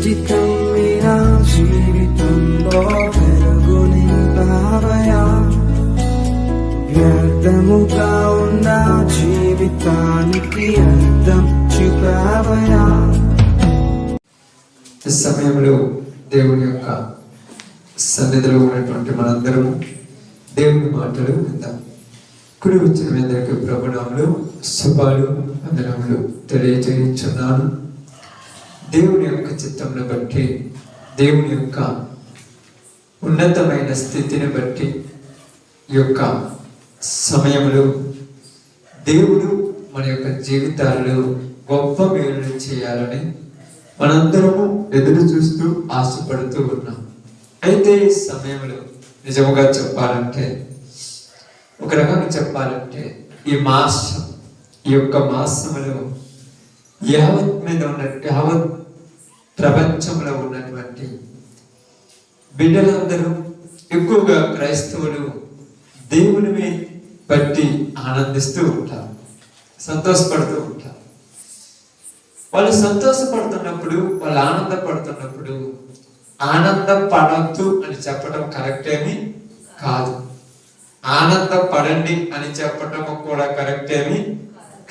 చిటికం మీరా జీవితంలో వెలుగు నింపావయా. వ్యర్థముగా ఉన్న జీవితానికి అర్థం చూపావయా. ఈ సమయంలో దేవుని యొక్క సన్నిధిలో ఉన్నటువంటి మనందరము దేవుని మాటలు విందాం. కుడి వచ్చిన అందరికీ ప్రభునామములు శుభాలు వందనములు తెలియజేయుచున్నాను. దేవుని యొక్క చిత్తమును బట్టి, దేవుని యొక్క ఉన్నతమైన స్థితిని బట్టి ఈ యొక్క సమయంలో దేవుడు మన యొక్క జీవితాల్లో గొప్ప మేలు చేయాలని మనందరము ఎదురు చూస్తూ ఆశపడుతూ ఉన్నాం. అయితే ఈ సమయంలో నిజముగా చెప్పాలంటే, ఒక రకంగా చెప్పాలంటే, ఈ యొక్క మాసంలో యావత్ ప్రపంచంలో ఉన్నటువంటి బిడ్డలందరూ, ఎక్కువగా క్రైస్తవులు దేవుని బట్టి ఆనందిస్తూ ఉంటారు, సంతోషపడుతూ ఉంటారు. వాళ్ళు సంతోషపడుతున్నప్పుడు, వాళ్ళు ఆనందపడుతున్నప్పుడు ఆనందపడద్దు అని చెప్పడం కరెక్ట్ ఏమి కాదు. ఆనందపడండి అని చెప్పడం కూడా కరెక్ట్ ఏమి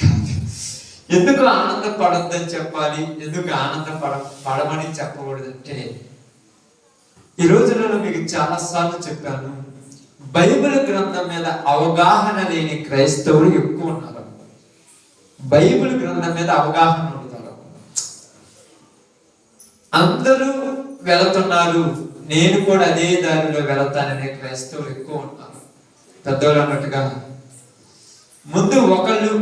కాదు. ఎందుకు ఆనందపడద్దని చెప్పాలి, ఎందుకు పడమని చెప్పకూడదంటే, ఈ రోజులలో మీకు చాలా సార్లు చెప్పాను, బైబిల్ గ్రంథం మీద అవగాహన లేని క్రైస్తవులు ఎక్కువ ఉన్నారు. బైబిల్ గ్రంథం మీద అవగాహన ఉన్నారు. అందరూ వెళుతున్నారు, నేను కూడా అదే దారిలో వెళతాననే క్రైస్తవులు ఎక్కువ ఉన్నారు. పెద్దోళ్ళు అన్నట్టుగా ముందు ఒకళ్ళు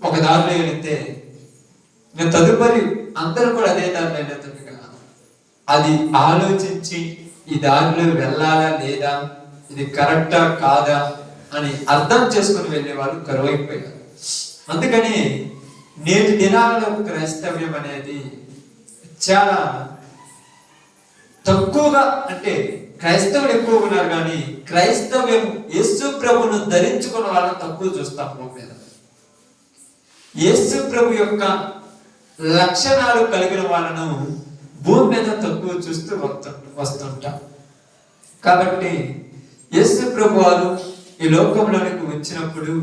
ఒక దారిలో వెళితే నేను తదుపరి అందరూ కూడా అదే దారిలో వెళుతుండగా అది ఆలోచించి ఈ దారిలో వెళ్ళాలా లేదా, ఇది కరెక్టా కాదా అని అర్థం చేసుకుని వెళ్ళే వాళ్ళు కరువైపోయారు. అందుకని నేటి దినాలలో క్రైస్తవ్యం అనేది చాలా తక్కువగా, అంటే క్రైస్తవులు ఎక్కువ ఉన్నారు కానీ క్రైస్తవ్యం యేసు ప్రభును ధరించుకున్న వాళ్ళని తక్కువ చూస్తాం. భూమి మీద యేసు ప్రభు యొక్క లక్షణాలు కలిగిన వాళ్ళను భూమి మీద తక్కువ చూస్తూ వస్తుంటాం. కాబట్టి యేసు ప్రభు వారు ఈ లోకంలోనికి వచ్చినప్పుడు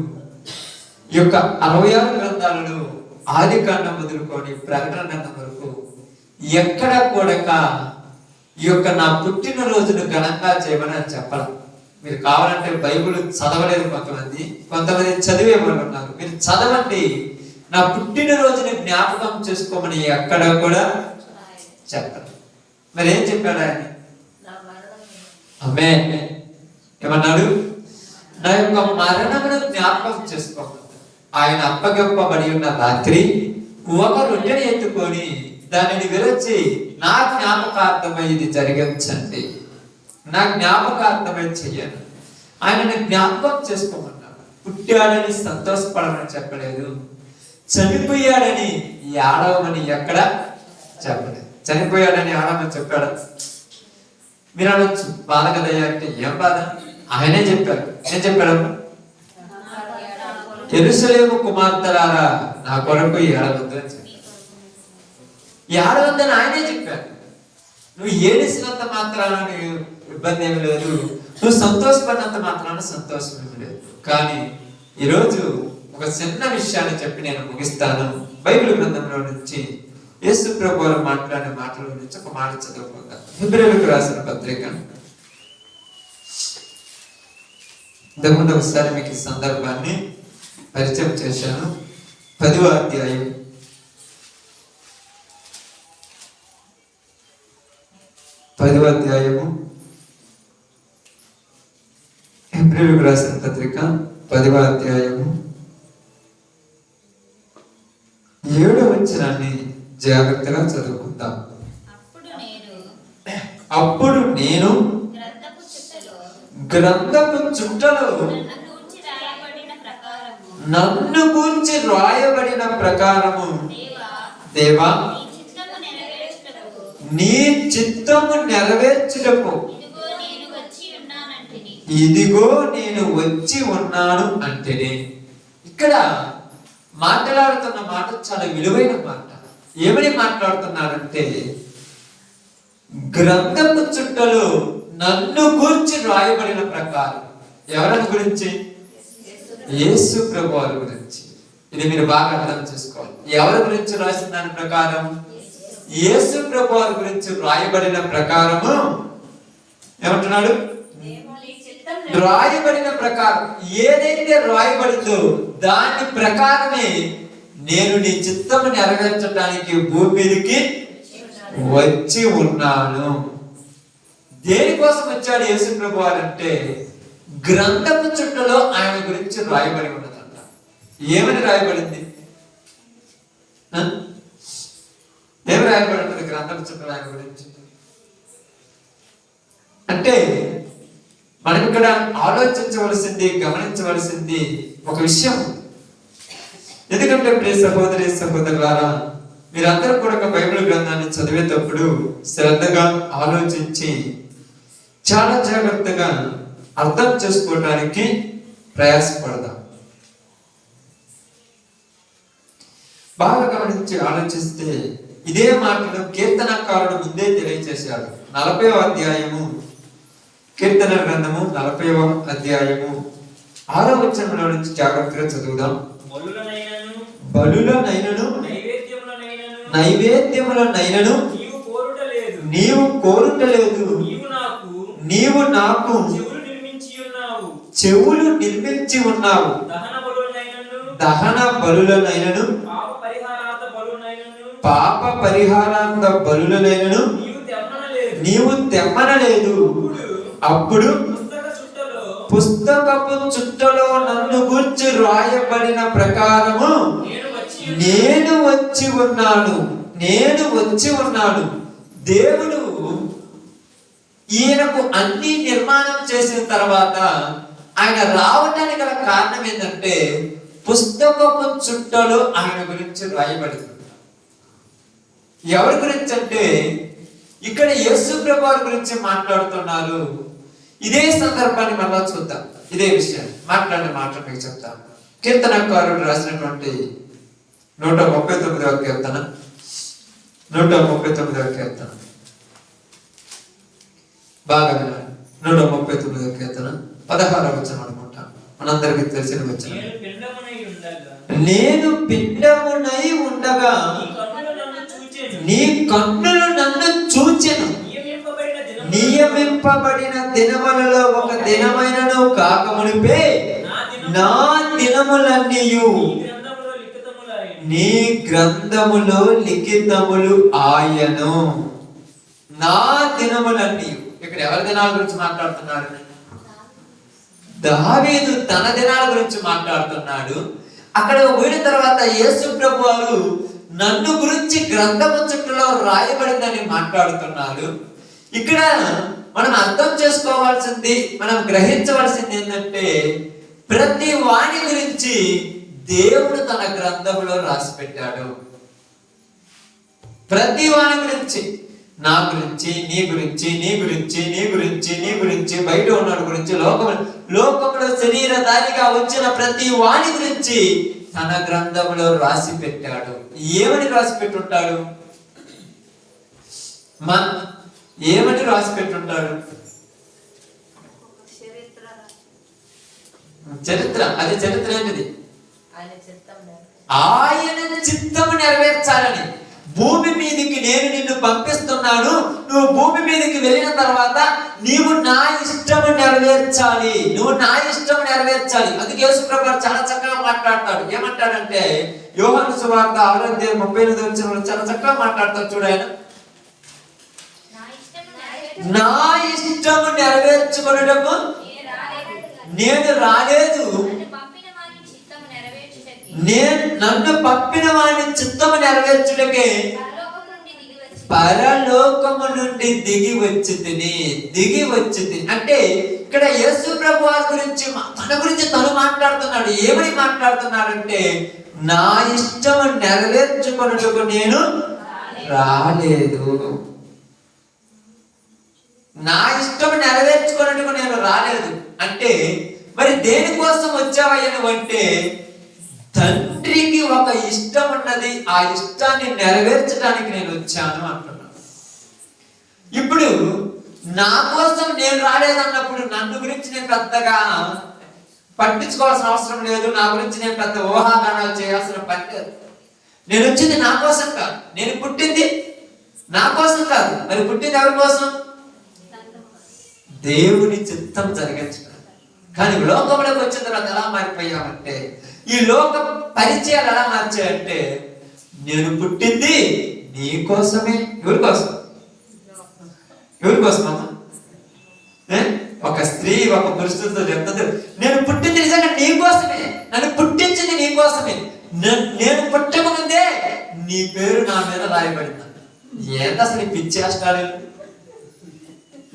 ఈ యొక్క 66 గ్రంథాలను ఆదికాండం మొదలుకొని ప్రకటన గ్రంథం వరకు ఎక్కడ కూడా ఈ యొక్క నా పుట్టినరోజును ఘనంగా చేయమని అని చెప్పాలి. మీరు కావాలంటే బైబిల్ చదవలేదు కొంతమంది చదివే వాళ్ళు ఉన్నారు. మీరు చదవండి, నా పుట్టినరోజుని జ్ఞాపకం చేసుకోమని ఎక్కడ కూడా చెప్పాలి. మరి ఏం చెప్పాడు ఆయన? ఆమె ఏమన్నాడు? నా యొక్క మరణమును జ్ఞాపకం చేసుకోమని. ఆయన అప్పగింపబడి ఉన్న రాత్రి ఒక రొట్టెని ఎత్తుకొని దానిని విరచి నా జ్ఞాపకార్థమై ఇది జరిగించండి, నా జ్ఞాపకార్థమై చెయ్యను. ఆయనని జ్ఞాపకం చేసుకోమన్నాడు. పుట్టాడని సంతోషపడమని చెప్పలేదు, చనిపోయాడని ఏడవమని ఎక్కడ చెప్పలేదు. చనిపోయాడని ఏడవమని చెప్పాడు. మీరు అనొచ్చు, బాధ కదయ్యా అంటే, ఏం బాధ? ఆయనే చెప్పాడు. ఏం చెప్పాడు? యెరూషలేము కుమార్తెలారా నా కొరకు ఏడవద్దు అని చెప్పాడు. ఏడవద్దని ఆయనే చెప్పాడు. నువ్వు ఏడిసినంత మాత్రాన ఇబ్బంది ఏమి లేదు, నువ్వు సంతోషపడినంత మాత్రాన సంతోషం ఏమి లేదు. కానీ ఈరోజు ఒక చిన్న విషయాన్ని చెప్పి నేను ముగిస్తాను. బైబిల్ గ్రంథంలో నుంచి యేసు ప్రభు వారు మాట్లాడిన మాటల నుంచి ఒక మాట చదువుకుందాం. హెబ్రీయులకు రాసిన పత్రిక. ఇంతకుముందు ఒకసారి మీకు ఈ సందర్భాన్ని పరిచయం చేశాను. 10వ అధ్యాయం 10వ అధ్యాయము హెబ్రీయులకు రాసిన పత్రిక 10వ అధ్యాయము 7వ వచనాన్ని జాగ్రత్తగా చదువుకుందాం. అప్పుడు నేను గ్రంథపు చుట్టలో నన్ను గూర్చి రాయబడిన ప్రకారము దేవా నీ చిత్తము నెరవేర్చుటకు ఇదిగో నేను వచ్చి ఉన్నాను అంటే. ఇక్కడ మాట్లాడుతున్న మాట చాలా విలువైన మాట. ఏమని మాట్లాడుతున్నారంటే, గ్రంథపు చుట్టలో నన్ను గూర్చి రాయబడిన ప్రకారం. ఎవరి గురించి? యేసు ప్రభు వారి గురించి. ఇది మీరు బాగా అర్థం చేసుకోవాలి. ఎవరి గురించి రాసిన దాని ప్రకారం? యేసు ప్రభు వారి గురించి రాయబడిన ప్రకారము ఏమంటున్నాడు? రాయబడిన ప్రకారం. ఏదైతే రాయబడిందో దాని ప్రకారమే నేను నీ చిత్తము నెరవేర్చడానికి భూమి మీదకి వచ్చి ఉన్నాను. దేనికోసం వచ్చాడు యేసు ప్రభు వారు అంటే, గ్రంథపు చుట్టలో ఆయన గురించి రాయబడి ఉన్నదంట. ఏమని రాయబడింది? ఏమి రాయబడి ఉంటుంది గ్రంథపు చుట్టలో ఆయన గురించి అంటే? మనం ఇక్కడ ఆలోచించవలసింది, గమనించవలసింది ఒక విషయం. ఎందుకంటే ప్రియ సహోదరి సహోదరులారా, మీరందరూ కూడా ఒక బైబిల్ గ్రంథాన్ని చదివేటప్పుడు శ్రద్ధగా ఆలోచించి చాలా జాగ్రత్తగా అర్థం చేసుకోవడానికి ప్రయాసపడదాం. బాగా గమనించి ఆలోచిస్తే ఇదే మాటను కీర్తనకారుడు ముందే తెలియజేశాడు. 40వ అధ్యాయము, కీర్తన గ్రంథము 40వ అధ్యాయము 6వ వచనంలో నుంచి జాగ్రత్తగా చదువుదాం. బలులనైనను నైవేద్యములనైనను నీవు కోరుటలేదు, నీవు నాకు చెవులు నిర్మించి ఉన్నావు. దహన బలులనైనను పాప పరిహారార్థ బలులనైనను నీవు తెమ్మనలేదు. అప్పుడు పుస్తకపు చుట్టలో నన్ను గూర్చి రాయబడిన ప్రకారము నేను వచ్చి ఉన్నాను. దేవుడు ఈయనకు అన్ని నిర్మాణం చేసిన తర్వాత ఆయన రావడానికి గల కారణం ఏంటంటే, పుస్తకపు చుట్టలో ఆయన గురించి రాయబడింది. ఎవరి గురించి అంటే, ఇక్కడ యేసు ప్రభు వారి గురించి మాట్లాడుతున్నారు. ఇదే సందర్భాన్ని మళ్ళా చూద్దాం. ఇదే విషయం మాట్లాడిన మాట మీకు చెప్తాను. కీర్తనకారుడు రాసినటువంటి 139వ కీర్తన, 139వ కీర్తన బాగా వినాలి. 139వ కీర్తన 16వ వచనం అనుకుంటా, మనందరికీ తెలిసిన వచనం. నేను పిండమునై ఉండగా నీ కన్నులు నన్ను చూచెను. నియమింపబడిన దినములలో ఒక దినమైనను కాకమునిపే నా దినములన్నీయు నీ గ్రంథములో లిఖితములు ఆయను. నా దినములన్నీ. ఇక్కడ ఎవరి దినాల గురించి మాట్లాడుతున్నాడు? దావీదు తన దినాల గురించి మాట్లాడుతున్నాడు. అక్కడ పోయిన తర్వాత యేసు ప్రభు వారు నన్ను గురించి గ్రంథము చుట్టలో రాయబడిందని మాట్లాడుతున్నాడు. ఇక్కడ మనం అర్థం చేసుకోవాల్సింది, మనం గ్రహించవలసింది ఏంటంటే, ప్రతి వాణి గురించి దేవుడు తన గ్రంథంలో రాసి పెట్టాడు. ప్రతి వాణి గురించి, నా గురించి, నీ గురించి, నీ గురించి, నీ గురించి, నీ గురించి, బయట ఉన్నవాడి గురించి, లోకంలో శరీరధారిగా వచ్చిన ప్రతి వాణి గురించి తన గ్రంథంలో రాసి పెట్టాడు. ఏమని రాసి పెట్టుంటాడు? ఏమని రాసి పెట్టుంటాడు? చరిత్ర. అది చరిత్ర ఏంటిది? ఆయన చిత్తము నెరవేర్చాలని. భూమి మీదకి నేను నిన్ను పంపిస్తున్నాను, నువ్వు భూమి మీదకి వెళ్ళిన తర్వాత నీవు నా ఇష్టము నెరవేర్చాలి, నువ్వు నా ఇష్టము నెరవేర్చాలి. అందుకే యేసు ప్రభువు చాలా చక్కగా మాట్లాడతాడు. ఏమంటాడంటే, యోహాను సువార్త 6:38 చాలా చక్కగా మాట్లాడతాడు. చూడు, ఆయన నా ఇష్టము నెరవేర్చుకొనుటకు నేను రాలేదు, నన్ను పంపిన వాని చిత్తము నెరవేర్చుటకే పరలోకము నుండి దిగి వచ్చింది. అంటే ఇక్కడ యేసు ప్రభు వారి గురించి, తన గురించి తను మాట్లాడుతున్నాడు. ఏమని మాట్లాడుతున్నాడంటే, నా ఇష్టము నెరవేర్చుకొనుటకు నేను రాలేదు, నా ఇష్టము నెరవేర్చుకొనుటకు నేను రాలేదు. అంటే మరి దేనికోసం వచ్చావయ్యను అంటే, తండ్రికి ఒక ఇష్టం ఉన్నది, ఆ ఇష్టాన్ని నెరవేర్చడానికి నేను వచ్చాను అంటున్నాను. ఇప్పుడు నా కోసం నేను రాలేదన్నప్పుడు నన్ను గురించి నేను పెద్దగా పట్టించుకోవాల్సిన అవసరం లేదు. నా గురించి నేను పెద్ద ఊహాగానాలు చేయాల్సిన పని లేదు. నేను వచ్చింది నా కోసం కాదు, నేను పుట్టింది నా కోసం కాదు. మరి పుట్టింది ఎవరి కోసం? దేవుని చిత్తం జరిగించడం. కానీ లోకంలోకి వచ్చిన తర్వాత ఎలా మారిపోయామంటే, ఈ లోక పరిచయాలు ఎలా మార్చాయంటే, నేను పుట్టింది నీ కోసమే. ఎవరి కోసం? ఎవరి కోసం అమ్మా? ఒక స్త్రీ ఒక పురుషుడితో చెప్తుంది, నేను పుట్టింది నిజంగా నీ కోసమే, నన్ను పుట్టించింది నీ కోసమే, నేను పుట్టక ముందే నీ పేరు నా మీద రాయబడింది. ఏంటి అసలు పిచ్చేష్టాలు?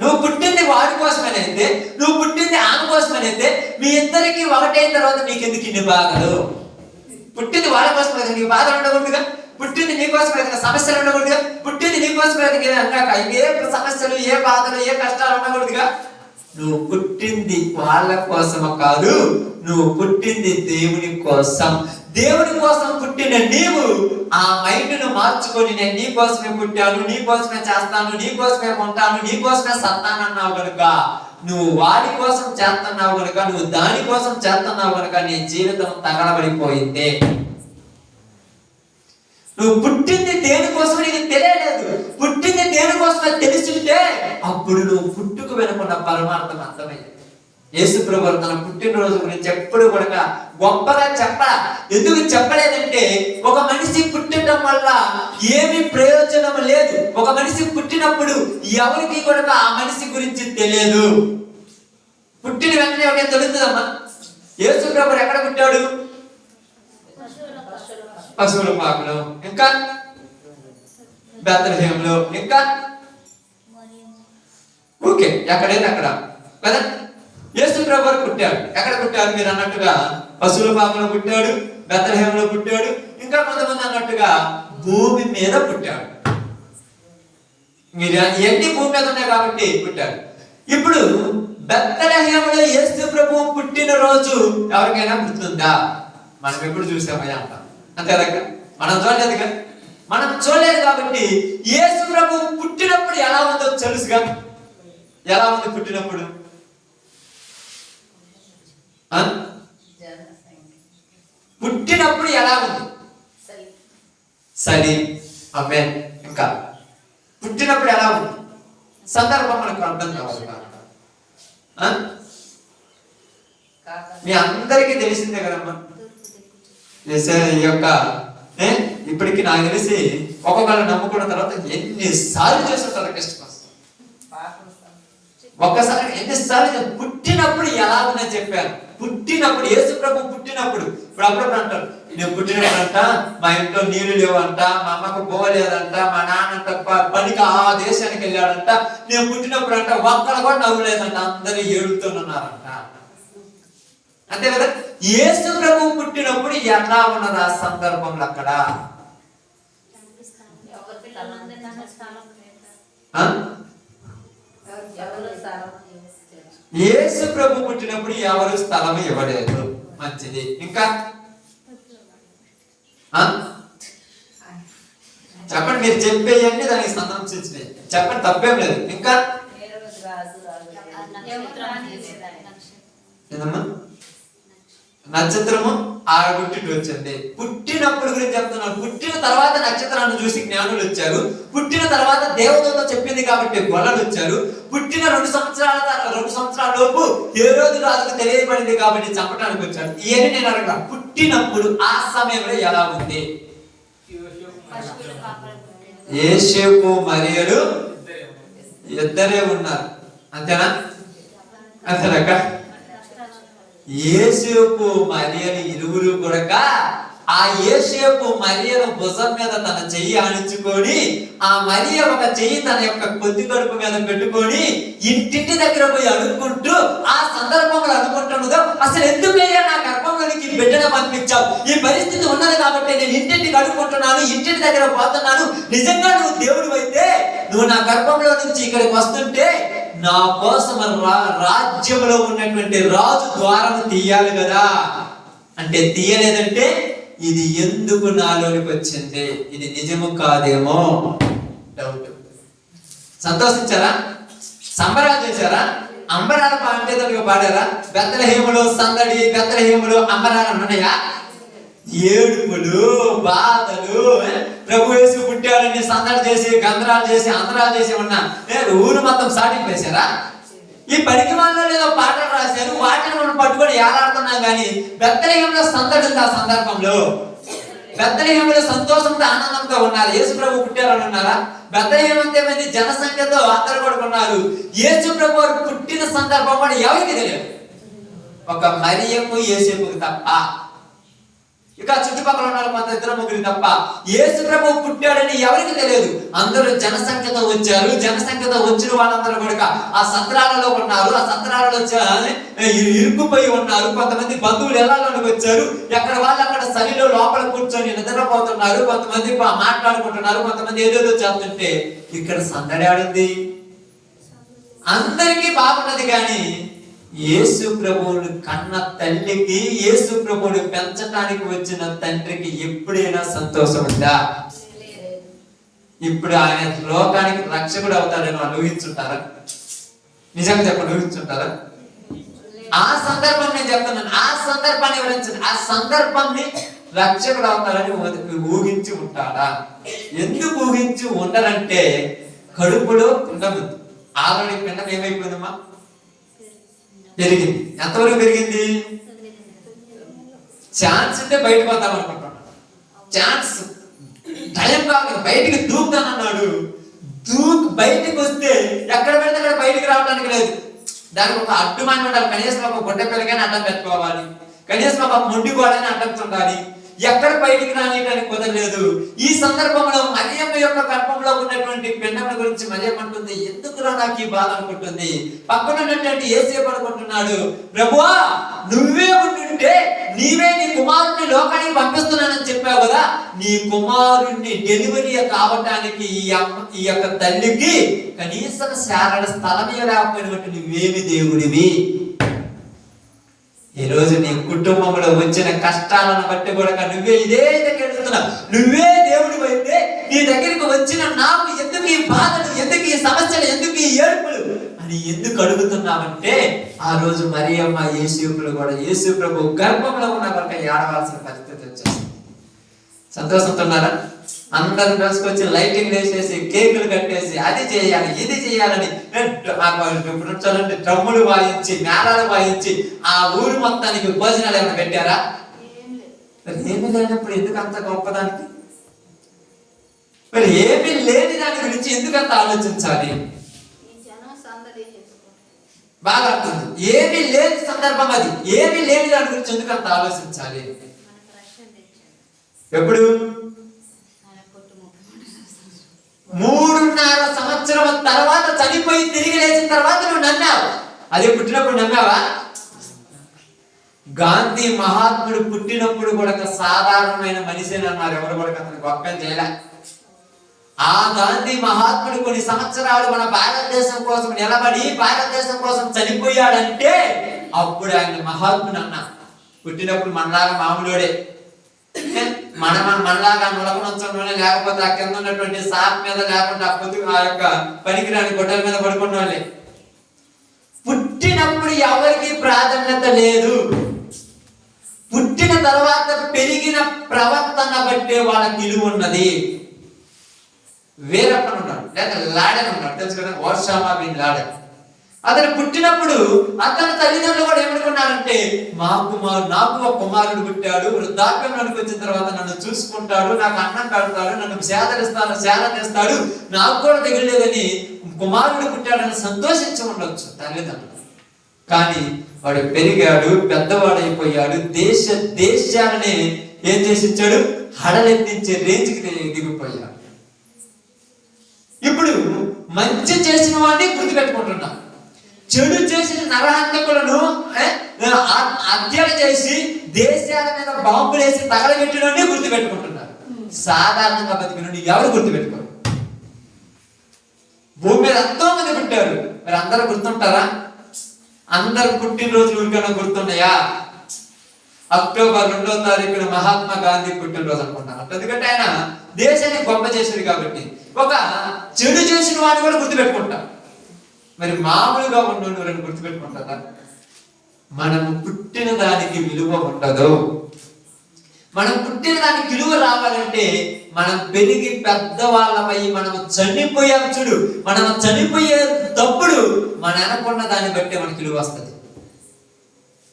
నువ్వు పుట్టింది వాడి కోసమేనైతే, నువ్వు పుట్టింది ఆమె కోసమేనైతే, మీ ఇద్దరికి ఒకటైన తర్వాత నీకు ఎందుకు ఇన్ని బాధలు? పుట్టింది వాళ్ళ కోసమే కదా, నీకు బాధలు ఉండకూడదుగా. పుట్టింది నీ కోసమే కదా, సమస్యలు ఉండకూడదుగా. పుట్టింది నీ కోసమే కదా, ఏ సమస్యలు, ఏ బాధలు, ఏ కష్టాలు ఉండకూడదుగా. నువ్వు పుట్టింది వాళ్ళ కోసం కాదు, నువ్వు పుట్టింది దేవుని కోసం. దేవుని కోసం పుట్టిన నీవు ఆ మైండ్ను మార్చుకొని, నేను నీ కోసమే పుట్టాను, నీ కోసమే చేస్తాను, నీ కోసమే ఉంటాను, నీ కోసమే సత్తానన్నావు కనుక, నువ్వు వాడి కోసం చేస్తున్నావు కనుక, నువ్వు దాని కోసం చేస్తున్నావు కనుక నీ జీవితం తగలబడిపోయింది. నువ్వు పుట్టింది దేనికోసం నీకు తెలియలేదు. పుట్టింది దేనికోసమే తెలిసింటే అప్పుడు నువ్వు పుట్టుకు వెనుకున్న పరమార్థం అర్థమైంది. యేసు ప్రభువు తన పుట్టినరోజు గురించి ఎప్పుడు కూడా గొప్పగా చెప్పలా. ఎందుకు చెప్పలేదంటే, ఒక మనిషి పుట్టడం వల్ల ఏమి ప్రయోజనం లేదు. ఒక మనిషి పుట్టినప్పుడు ఎవరికి కూడా ఆ మనిషి గురించి తెలియదు. పుట్టిన వెంటనే ఒకటే తెలుస్తుందమ్మా. యేసు ప్రభువు ఎక్కడ పుట్టాడు? పశువుల పాకలో, ఇంకా బెత్లెహేములో, ఇంకా ఓకే ఎక్కడైతే అక్కడ కదా యేసు ప్రభువు పుట్టాడు. ఎక్కడ పుట్టాడు? మీరు అన్నట్టుగా పశువుల పాకలో పుట్టాడు, బెత్లెహేములో పుట్టాడు, ఇంకా కొంతమంది అన్నట్టుగా భూమి మీద పుట్టాడు. మీరు ఎన్ని భూమి మీద ఉన్నాయి కాబట్టి పుట్టాడు. ఇప్పుడు బెత్లెహేములో యేసు ప్రభువు పుట్టిన రోజు ఎవరికైనా గుర్తుందా? మనం ఎప్పుడు చూసామయ్యా అంటాం, అంతే కదా. మనం చూడలేదుగా. మనం చూడలేదు కాబట్టి యేసు ప్రభువు పుట్టినప్పుడు ఎలా ఉందో తెలుసుగా. ఎలా ఉంది పుట్టినప్పుడు? పుట్టినప్పుడు ఎలా ఉంది? సరి అమ్మే. ఇంకా పుట్టినప్పుడు ఎలా ఉంది? సందర్భం మనకు అర్థం కావాలి. మీ అందరికీ తెలిసిందే కదమ్మా. ఈ యొక్క ఇప్పటికి నాకు తెలిసి ఒక్కొక్కరు నమ్ముకున్న తర్వాత ఎన్నిసార్లు చేస్తుంటారు కష్టం. ఒక్కసారి ఎన్నిసార్లు పుట్టినప్పుడు ఎలా ఉందని చెప్పాను. పుట్టినప్పుడు యేసు ప్రభు పుట్టినప్పుడు ఇప్పుడు అప్పుడప్పుడు అంటారు, నేను పుట్టినప్పుడు అంట మా ఇంట్లో నీళ్లు లేవంట, మా అమ్మకు పోలేదంట, మా నాన్నంట పనికి ఆ దేశానికి వెళ్ళాడంట, నేను పుట్టినప్పుడు అంట ఒక్కరు కూడా నవ్వులేదంట, అందరూ ఏడుతున్నారంట. అంతే కదా. యేసు ప్రభు పుట్టినప్పుడు ఎలా ఉన్నది ఆ సందర్భంలో? అక్కడ యేసు ప్రభు పుట్టినప్పుడు ఎవరు స్థలం ఇవ్వలేదు. మంచిది. ఇంకా చెప్పండి, మీరు చెప్పేయన్నీ దానికి సంబంధించినవి చెప్పండి, తప్పేం లేదు. ఇంకా ఏదమ్మా? నక్షత్రము ఆడబుట్టిట్టు వచ్చింది. పుట్టినప్పుడు గురించి చెప్తున్నాను. పుట్టిన తర్వాత నక్షత్రాన్ని చూసి జ్ఞానులు వచ్చారు. పుట్టిన తర్వాత దేవతలతో చెప్పింది కాబట్టి గొల్లలు వచ్చారు. పుట్టిన 2 సంవత్సరాల లోపు హేరోదు రాజుకు తెలియబడింది కాబట్టి చంపడానికి వచ్చారు. ఇవన్నీ నేను అడగ. పుట్టినప్పుడు ఆ సమయంలో ఎలా ఉంది? యేసేపు మరియలు ఇద్దరే ఉన్నారు. అంతేనా? అంతేనాక? యేసేపు మరియలు ఇరువురు కూడా ఆ యేసేపు మరియను భుజం మీద తన చెయ్యి ఆనించుకొని, ఆ మరియ ఒక చెయ్యి తన యొక్క కొద్ది కడుపు మీద పెట్టుకొని ఇంటింటి దగ్గర పోయి అడుక్కుంటూ ఆ సందర్భంలో అనుకుంటున్నదో, అసలు ఎందుకయ్యా నా గర్భంలోనికి బిడ్డను పంపించావు? ఈ పరిస్థితి ఉన్నది కాబట్టి నేను ఇంటింటికి అడుక్కుంటున్నాను, ఇంటింటి దగ్గర పోతున్నాను. నిజంగా నువ్వు దేవుడు అయితే నువ్వు నా గర్భంలో నుంచి ఇక్కడికి వస్తుంటే నా కోసం రాజ్యంలో ఉన్నటువంటి రాజు ద్వారం తీయాలి కదా. అంటే తీయలేదంటే ఇది ఎందుకు నాలోనికి వచ్చింది? ఇది నిజము కాదేమో డౌట్. సంతోషించారా? సంబరాలు చేశారా? అంబరాల అంటే పాడారా? బెత్తలహేములు సందడి, బెత్తలహేములు అంబరాలు ఉన్నాయా? ఏడుపులు, బాధలు, ప్రభు యేసు పుట్టాడని సందడి చేసి, గంధరాలు చేసి, అందరాలు చేసి ఉన్నా ఊరు మొత్తం సాటింపు వేశారా? ఈ పనికి వాళ్ళలో ఏదో పాటలు రాశారు, వాటిని మనం పట్టుకొని ఏలాడుతున్నాం. కానీ బెత్తలహేములో సందడి ఉంది. ఆ సందర్భంలో బెత్తలహేములో సంతోషంతో ఆనందంతో ఉన్నారు. యేసు ప్రభు పుట్టారని ఉన్నారా? బెత్తలహేము అంటే ఏమైంది? జనసంఖ్యతో అందరు కొడుకున్నారు. యేసు ప్రభు పుట్టిన సందర్భం కూడా ఎవరికి తెలియదు, ఒక మరియకు యేసేపుకి తప్ప. ఇక చుట్టుపక్కల ఉన్న కొంత ఇద్దరు ముగ్గురు తప్ప యేసు ప్రభు పుట్టాడని ఎవరికి తెలియదు. అందరూ జనసంఖ్యతో వచ్చారు. జనసంఖ్యతో వచ్చిన వాళ్ళందరూ కూడా ఆ సత్రాలలో ఉన్నారు. ఆ సత్రాలలో ఇరుక్కుపోయి ఉన్నారు. కొంతమంది బంధువులు ఎలాలోకి వచ్చారు. ఎక్కడ వాళ్ళు అక్కడ చలిలో లోపల కూర్చొని నిద్రపోతున్నారు. కొంతమంది మాట్లాడుకుంటున్నారు. కొంతమంది ఏదేదో చేస్తుంటే ఇక్కడ సందడి ఆడింది. అందరికీ బాగున్నది. కానీ యేసు ప్రభువుని కన్న తల్లికి, యేసు ప్రభువుని పెంచడానికి వచ్చిన తండ్రికి ఎప్పుడైనా సంతోషం ఉందా? ఇప్పుడు ఆయన లోకానికి రక్షకుడు అవుతాడని వాళ్ళు ఊహించుంటారా? నిజంగా చెప్పండి, ఊహించుంటారా? ఆ సందర్భం నేను చెప్తున్నాను. ఆ సందర్భాన్ని వివరించండి. ఆ సందర్భాన్ని రక్షకుడు అవుతాడని ఊహించి ఉంటాడా? ఎందుకు ఊహించి ఉండరంటే కడుపులో పిండం ఉంది. ఆల్రెడీ పిండం ఏమైపోయిందమ్మా? పెరిగింది. ఎంతవరకు పెరిగింది? ఛాన్స్ ఉంటే బయటకు వద్దాం అనుకుంటున్నాడు. ఛాన్స్ టైం కావాలి, బయటికి దూకుతానన్నాడు. బయటికి వస్తే ఎక్కడ పెడితే అక్కడ బయటికి రావడానికి లేదు. దానికి ఒక అడ్డుమాని ఉండాలి. కనీసం ఒక గుడ్డ పిల్లగానే అడ్డం పెట్టుకోవాలి. కనీసం ఒక మొండి గోడని అడ్డం ఉండాలి. ఎక్కడ బయటికి రానియడానికి కుదరలేదు. ఈ సందర్భంలో మరియమ్మ యొక్క గర్భంలో ఉన్నటువంటి పిండం గురించి మరియమ్మ అంటుంది, ఎందుకురా నాకు ఈ బాధ అనుకుంటుంది. పక్కన ఉన్నటువంటి యేసేపు అనుకుంటున్నాడు, ప్రభువా నువ్వే ఉంటుంటే, నీవే నీ కుమారుడిని లోకానికి పంపిస్తున్నానని చెప్పావు కదా, నీ కుమారుడిని డెలివరీ కావటానికి ఈ యొక్క తల్లికి కనీసం శారద స్థలమే రాకపోయినట్టు నువ్వేమి దేవుడివి. ఈ రోజు నీ కుటుంబంలో వచ్చిన కష్టాలను బట్టి కూడా నువ్వే ఇదే దగ్గర వెళ్తున్నావు. నువ్వే దేవుడు అయితే నీ దగ్గరికి వచ్చిన నాకు ఎందుకు ఈ బాధలు, ఎందుకు ఈ సమస్యలు, ఎందుకు ఈ ఏడుపులు అని ఎందుకు అడుగుతున్నావంటే, ఆ రోజు మరియమ్మ యేసేపులు కూడా యేసు ప్రభు గర్భంలో ఉన్న వరకు ఏడవలసిన పరిస్థితి వచ్చేసింది. సంతోషంతో ఉన్నారా? అందరూ కలిసికొచ్చి లైటింగ్ వేసేసి, కేకులు కట్టేసి, అది చేయాలి ఇది చేయాలని చూడండి, డ్రమ్ములు వాయించి, మేళాలు వాయించి ఆ ఊరు మొత్తానికి భోజనాలు ఏమైనా పెట్టారా? మరి ఏమీ లేనప్పుడు ఎందుకు అంత గొప్పదానికి? మరి ఏమీ లేని దాని గురించి ఎందుకంత ఆలోచించాలి? బాగా అర్థం. ఏమీ లేని సందర్భం అది. ఏమీ లేని దాని గురించి ఎందుకంత ఆలోచించాలి? ఎప్పుడు 3.5 సంవత్సరం తర్వాత చనిపోయి తిరిగి లేచిన తర్వాత నువ్వు నమ్మావు. అదే పుట్టినప్పుడు నమ్మావా? గాంధీ మహాత్ముడు పుట్టినప్పుడు కూడా సాధారణమైన మనిషినన్నారు. ఎవరు కూడా అతను గొప్ప చేయలే. ఆ గాంధీ మహాత్ముడు కొన్ని సంవత్సరాలు మన భారతదేశం కోసం నిలబడి భారతదేశం కోసం చనిపోయాడంటే అప్పుడు ఆయన మహాత్ముడు అన్నా. పుట్టినప్పుడు మనలాగా మామూలుడే, మనలాగా నులకనొచ్చంలోనే, లేకపోతే ఆ కింద ఉన్నటువంటి సాప్ మీద, లేకుండా ఆ పొద్దు ఆ యొక్క పనికిరాని గొడ్డల మీద పడుకున్న వాళ్ళే. పుట్టినప్పుడు ఎవరికి ప్రాధాన్యత లేదు. పుట్టిన తర్వాత పెరిగిన ప్రవర్తన బట్టే వాళ్ళకి విలువ ఉన్నది. వీరప్పన్ ఉన్నాడు, లేదా లాడెన్ ఉన్నాడు, తెలుసు కదా, ఓసామా బిన్ లాడెన్. అతను పుట్టినప్పుడు అతని తల్లిదండ్రులు కూడా ఏమనుకున్నారంటే, నాకు ఒక కుమారుడు పుట్టాడు, వృద్ధాప్యంలోనికి వచ్చిన తర్వాత నన్ను చూసుకుంటాడు, నాకు అన్నం కడతాడు, నన్ను సేద చేస్తాడు, నాకు కూడా తగిలేదని కుమారుడు పుట్టాడని సంతోషించి ఉండొచ్చు తల్లిదండ్రులు. కానీ వాడు పెరిగాడు, పెద్దవాడైపోయాడు, దేశాలనే ఏం చేసి ఇచ్చాడు? హడలెత్తించే రేంజ్కి దిగిపోయాడు. ఇప్పుడు మంచి చేసిన వాడిని గుర్తుపెట్టుకుంటున్నా, చెడు చేసిన నరహంతకులను హత్యలు చేసి దేశాల మీద బాంబులు వేసి తగలబెట్టినోడిని గుర్తుపెట్టుకుంటున్నారు. సాధారణంగా బతికినోడిని ఎవరు గుర్తుపెట్టుకోరు. భూమి మీద ఎంతో మంది పుట్టారు, మరి అందరూ గుర్తుంటారా? అందరు పుట్టినరోజులు ఊరికైనా గుర్తున్నాయా? అక్టోబర్ 2వ తారీఖున మహాత్మా గాంధీ పుట్టినరోజు అనుకుంటాను. ఎందుకంటే ఆయన దేశాన్ని గొప్ప చేశాడు కాబట్టి. ఒక చెడు చేసిన వాడిని కూడా గుర్తుపెట్టుకుంటాం. మరి మామూలుగా ఉన్నోళ్ళని గుర్తుపెట్టుకుంటారా? మనము పుట్టిన దానికి విలువ ఉండదు. మనం పుట్టిన దానికి విలువ రావాలంటే మనం పెరిగి పెద్దవాళ్ళమై మనం చనిపోయాం చూడు, మనం చనిపోయేటప్పుడు మన అనుకున్న దాన్ని బట్టి మనకి విలువ వస్తుంది.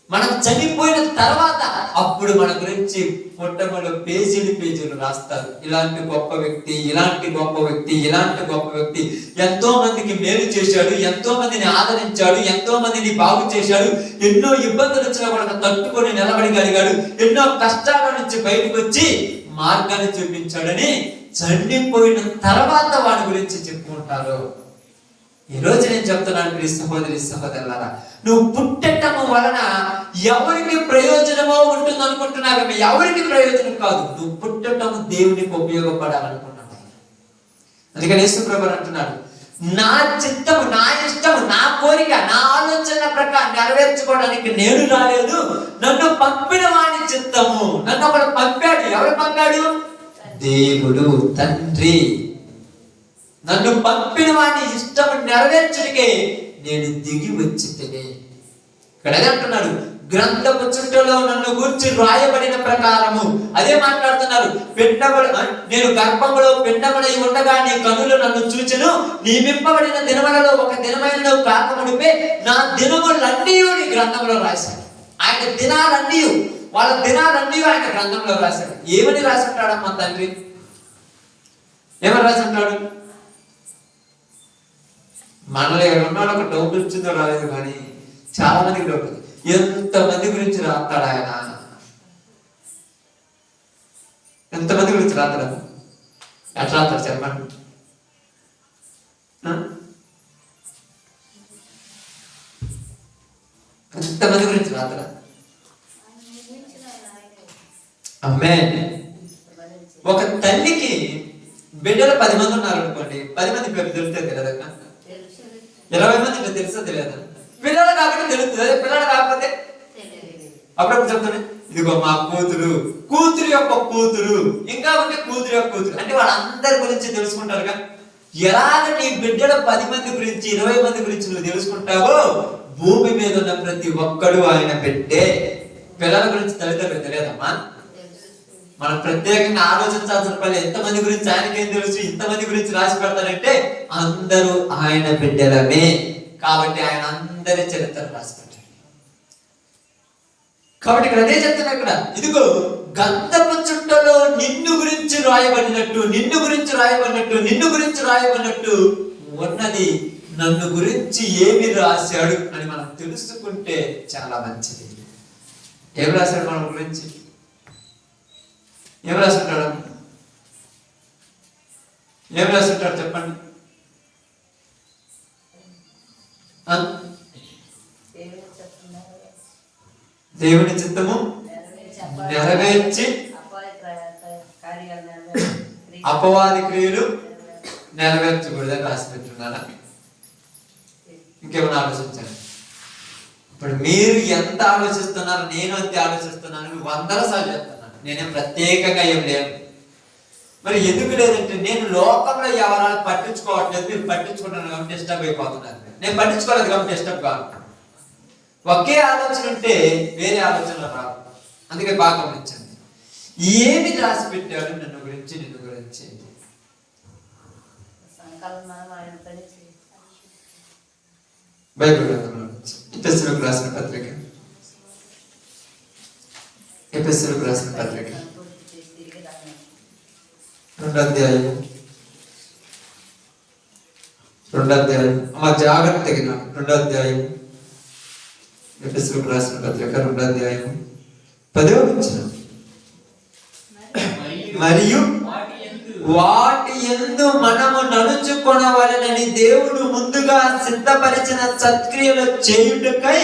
మనం చనిపోయిన తర్వాత అప్పుడు మన గురించి పుట్టమలో పేజీలు రాస్తారు. ఇలాంటి గొప్ప వ్యక్తి, ఇలాంటి గొప్ప వ్యక్తి, ఇలాంటి గొప్ప వ్యక్తి ఎంతో మందికి మేలు చేశాడు, ఎంతో మందిని ఆదరించాడు, ఎంతో మందిని బాగు చేశాడు, ఎన్నో ఇబ్బందులు వచ్చినా కూడా తట్టుకొని నిలబడగలిగాడు, ఎన్నో కష్టాల నుంచి బయటకు వచ్చి మార్గాన్ని చూపించాడని చనిపోయిన తర్వాత వాడి గురించి చెప్పుకుంటారు. ఈ రోజు నేను చెప్తున్నాను ప్రియ సహోదరి సహోదరులారా, నువ్వు పుట్టటము వలన ఎవరికి ప్రయోజనమో ఉంటుంది అనుకుంటున్నావు, ఎవరికి ప్రయోజనం కాదు. నువ్వు పుట్టటము దేవునికి ఉపయోగపడాలనుకున్నావు. అందుకని యేసుప్రభువు అంటున్నాడు, నా చిత్తము, నా ఇష్టము, నా కోరిక, నా ఆలోచన ప్రకారం నెరవేర్చుకోవడానికి నేను రాలేదు, నన్ను పంపిన వాడి చిత్తము. నన్ను ఒకడు పంపాడు. ఎవరు పంపాడు? దేవుడు తండ్రి. నన్ను పంపిన వాడి ఇష్టం నెరవేర్చడికే నేను దిగి వచ్చి తినే. ఇక్కడ అంటున్నాడు, గ్రంథపు చుట్టలో నన్ను గూర్చి రాయబడిన ప్రకారము. అదే మాట్లాడుతున్నారు. నేను గర్భములో పిండములై ఉండగా నీ కనులు నన్ను చూచెను, నియమింపబడిన దినములలో ఒక దినమైన కాకముడిపే నా దినములన్నీ నీ గ్రంథంలో రాశాడు. ఆయన దినాలన్నీ, వాళ్ళ దినాలన్నీ ఆయన గ్రంథంలో రాశాడు. ఏమని రాసి ఉంటాడమ్మా తండ్రి? ఏమని రాసి ఉంటాడు? మనలో ఎవరున్నాడు ఒక డౌట్ వచ్చిందో రాలేదు, కానీ చాలా మందికి డౌట్. ఎంతమంది గురించి రాస్తాడు ఆయన? ఎంతమంది గురించి రాస్తాడు? ఎట్లా రాస్తాడు చెప్పండి? ఎంతమంది గురించి రాస్తాడా? అమ్మే, ఒక తల్లికి బిడ్డలు 10 మంది ఉన్నారు అనుకోండి, 10 మంది పేరు తెలిస్తే తెలియదక్క? 20 మంది తెలుసా తెలియదా? పిల్లలు కాబట్టి తెలుస్తుంది. అదే పిల్లలు కాకపోతే అప్పుడప్పుడు చెప్తాను, ఇదిగో మా కూతురు, కూతురు యొక్క కూతురు, ఇంకా ఉంటే కూతురు యొక్క కూతురు, అంటే వాళ్ళందరి గురించి తెలుసుకుంటారుగా. ఎలాగ నీ బిడ్డల 10 మంది గురించి, 20 మంది గురించి నువ్వు తెలుసుకుంటావో, భూమి మీద ఉన్న ప్రతి ఒక్కడు ఆయన పెట్టే. పిల్లల గురించి తల్లిదండ్రులు తెలియదమ్మా? మనం ప్రత్యేకంగా ఆలోచించాల్సిన పని, ఎంతమంది గురించి ఆయనకేం తెలుసు, ఇంతమంది గురించి రాసి పెడతారంటే అందరూ ఆయన బిడ్డలమే. కాబట్టి ఆయన అందరి చరిత్ర రాసి పెట్టాడు. కాబట్టి ఇక్కడ అదే చెప్తున్నా, ఇక్కడ ఇదిగో గంధపు చుట్టలో నిన్ను గురించి రాయబడినట్టు, నిన్ను గురించి రాయబడినట్టు, నిన్ను గురించి రాయబడినట్టు ఉన్నది. నన్ను గురించి ఏమి రాశాడు అని మనం తెలుసుకుంటే చాలా మంచిది. ఏం రాశాడు మన గురించి? ఏం రాసుంటాడు? ఏం రాసుంటాడు చెప్పండి? దేవుని చిత్తము నెరవేర్చి అపవాది క్రియలు నెరవేర్చకూడదని రాసి పెట్టున్నారా? ఇంకేమైనా ఆలోచించండి. ఇప్పుడు మీరు ఎంత ఆలోచిస్తున్నారు, నేను అంతే ఆలోచిస్తున్నాను, 100 సార్లు చెప్తాను. నేనేం ప్రత్యేకంగా ఏం లేను. మరి ఎందుకు లేదంటే నేను లోకంలో ఎవరైనా పట్టించుకోవట్లేదు, మీరు పట్టించుకుంటున్నారు కాబట్టి డిస్టర్బ్ అయిపోతున్నారు. నేను పట్టించుకోలేదు కాబట్టి డిస్టర్బ్ కాదు. ఒకే ఆలోచన ఉంటే వేరే ఆలోచనలు రావు. అందుకే బాగా గమనించండి, ఏమి రాసి పెట్టాడు నన్ను గురించి, నిన్ను గురించి. బైబిల్ గ్రంథంలో ఎఫెసీయులకు రాసిన పత్రిక, ఎఫెసీయులకు రాసిన పత్రిక 2వ అధ్యాయం జాగ్రత్తగా 2వ అధ్యాయం ఎఫెసీయులకు రాసిన పత్రిక 2వ అధ్యాయం 10వ వచనం. మరియు వాటి యందు మనము నడుచుకొనవలెనని దేవుడు ముందుగా సిద్ధపరిచిన సత్క్రియలు చేయుటకై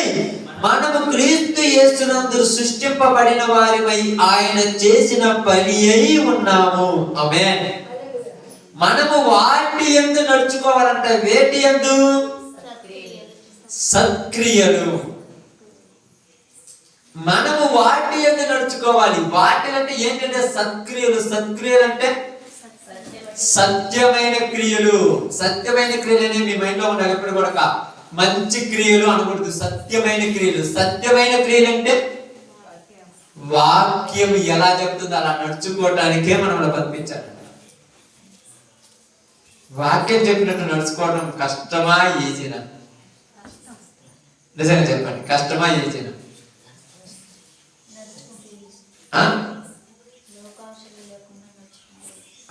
మనము క్రీస్తు యేసునందు సృష్టింపబడిన వారిపై ఆయన చేసిన పని అయి ఉన్నాము. ఆమేన్. మనము వాటి యందు నడుచుకోవాలంట. వేటి యందు? సత్క్రియలు. మనము వాటి యందు నడుచుకోవాలి. వాటి అంటే ఏంటంటే సత్క్రియలు. సత్క్రియలు అంటే సత్యమైన క్రియలు. సత్యమైన క్రియలు అనేవి మీ మైండ్ లో ఉండాలి. ఎప్పుడు కూడా మంచి క్రియలు అనకూడదు, సత్యమైన క్రియలు. సత్యమైన క్రియలు అంటే వాక్యం ఎలా చెప్తుందో అలా నడుచుకోవటానికే మనం అలా పంపించాలి. వాక్యం చెప్పినట్టు నడుచుకోవడం కష్టమా ఈజీనా? నిజంగా చెప్పండి, కష్టమా ఈజీనా?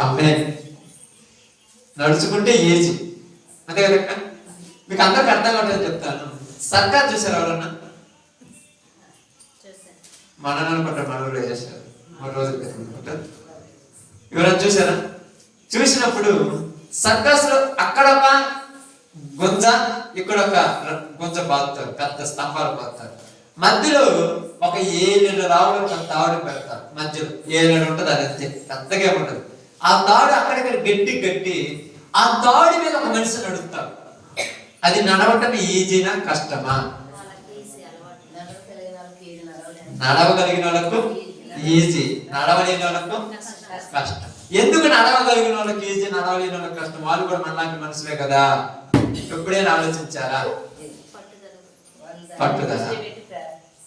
అమ్మే నడుచుకుంటే ఈజీ, అంతే కదా. మీకు అందరికి అర్థం కావట్లేదు చెప్తాను. సర్కార్ చూసారు ఎవరన్నా? మన అనుకుంటారు, మన ఊళ్ళో చేశారు 3 రోజుల క్రితం. ఎవరైనా చూసారా? చూసినప్పుడు సర్కస్ లో అక్కడ ఒక గుంజ, ఇక్కడ ఒక గుంజ బాదుతారు, పెద్ద స్తంభాలు బాదుతారు. మధ్యలో ఒక 7 రావులు ఒక తాడు పెడతారు. మధ్యలో 7 ఉంటుంది, అది అంతే, పెద్దగా ఉంటుంది. ఆ తాడు అక్కడిక్కడ గట్టి ఆ తాడు మీద ఒక మనిషి నడుస్తాడు. అది నడవటం ఈజీనా కష్టమా? నడవగలిగిన వాళ్ళకు ఈజీ, నడవలేని వాళ్ళకు కష్టం. ఎందుకు నడవగలిగిన వాళ్ళకి ఈజీ, నడవలేని వాళ్ళకి కష్టం? వాళ్ళు కూడా మనలాంటి మనుషులే కదా. ఎప్పుడైనా ఆలోచించారా? పట్టుదల,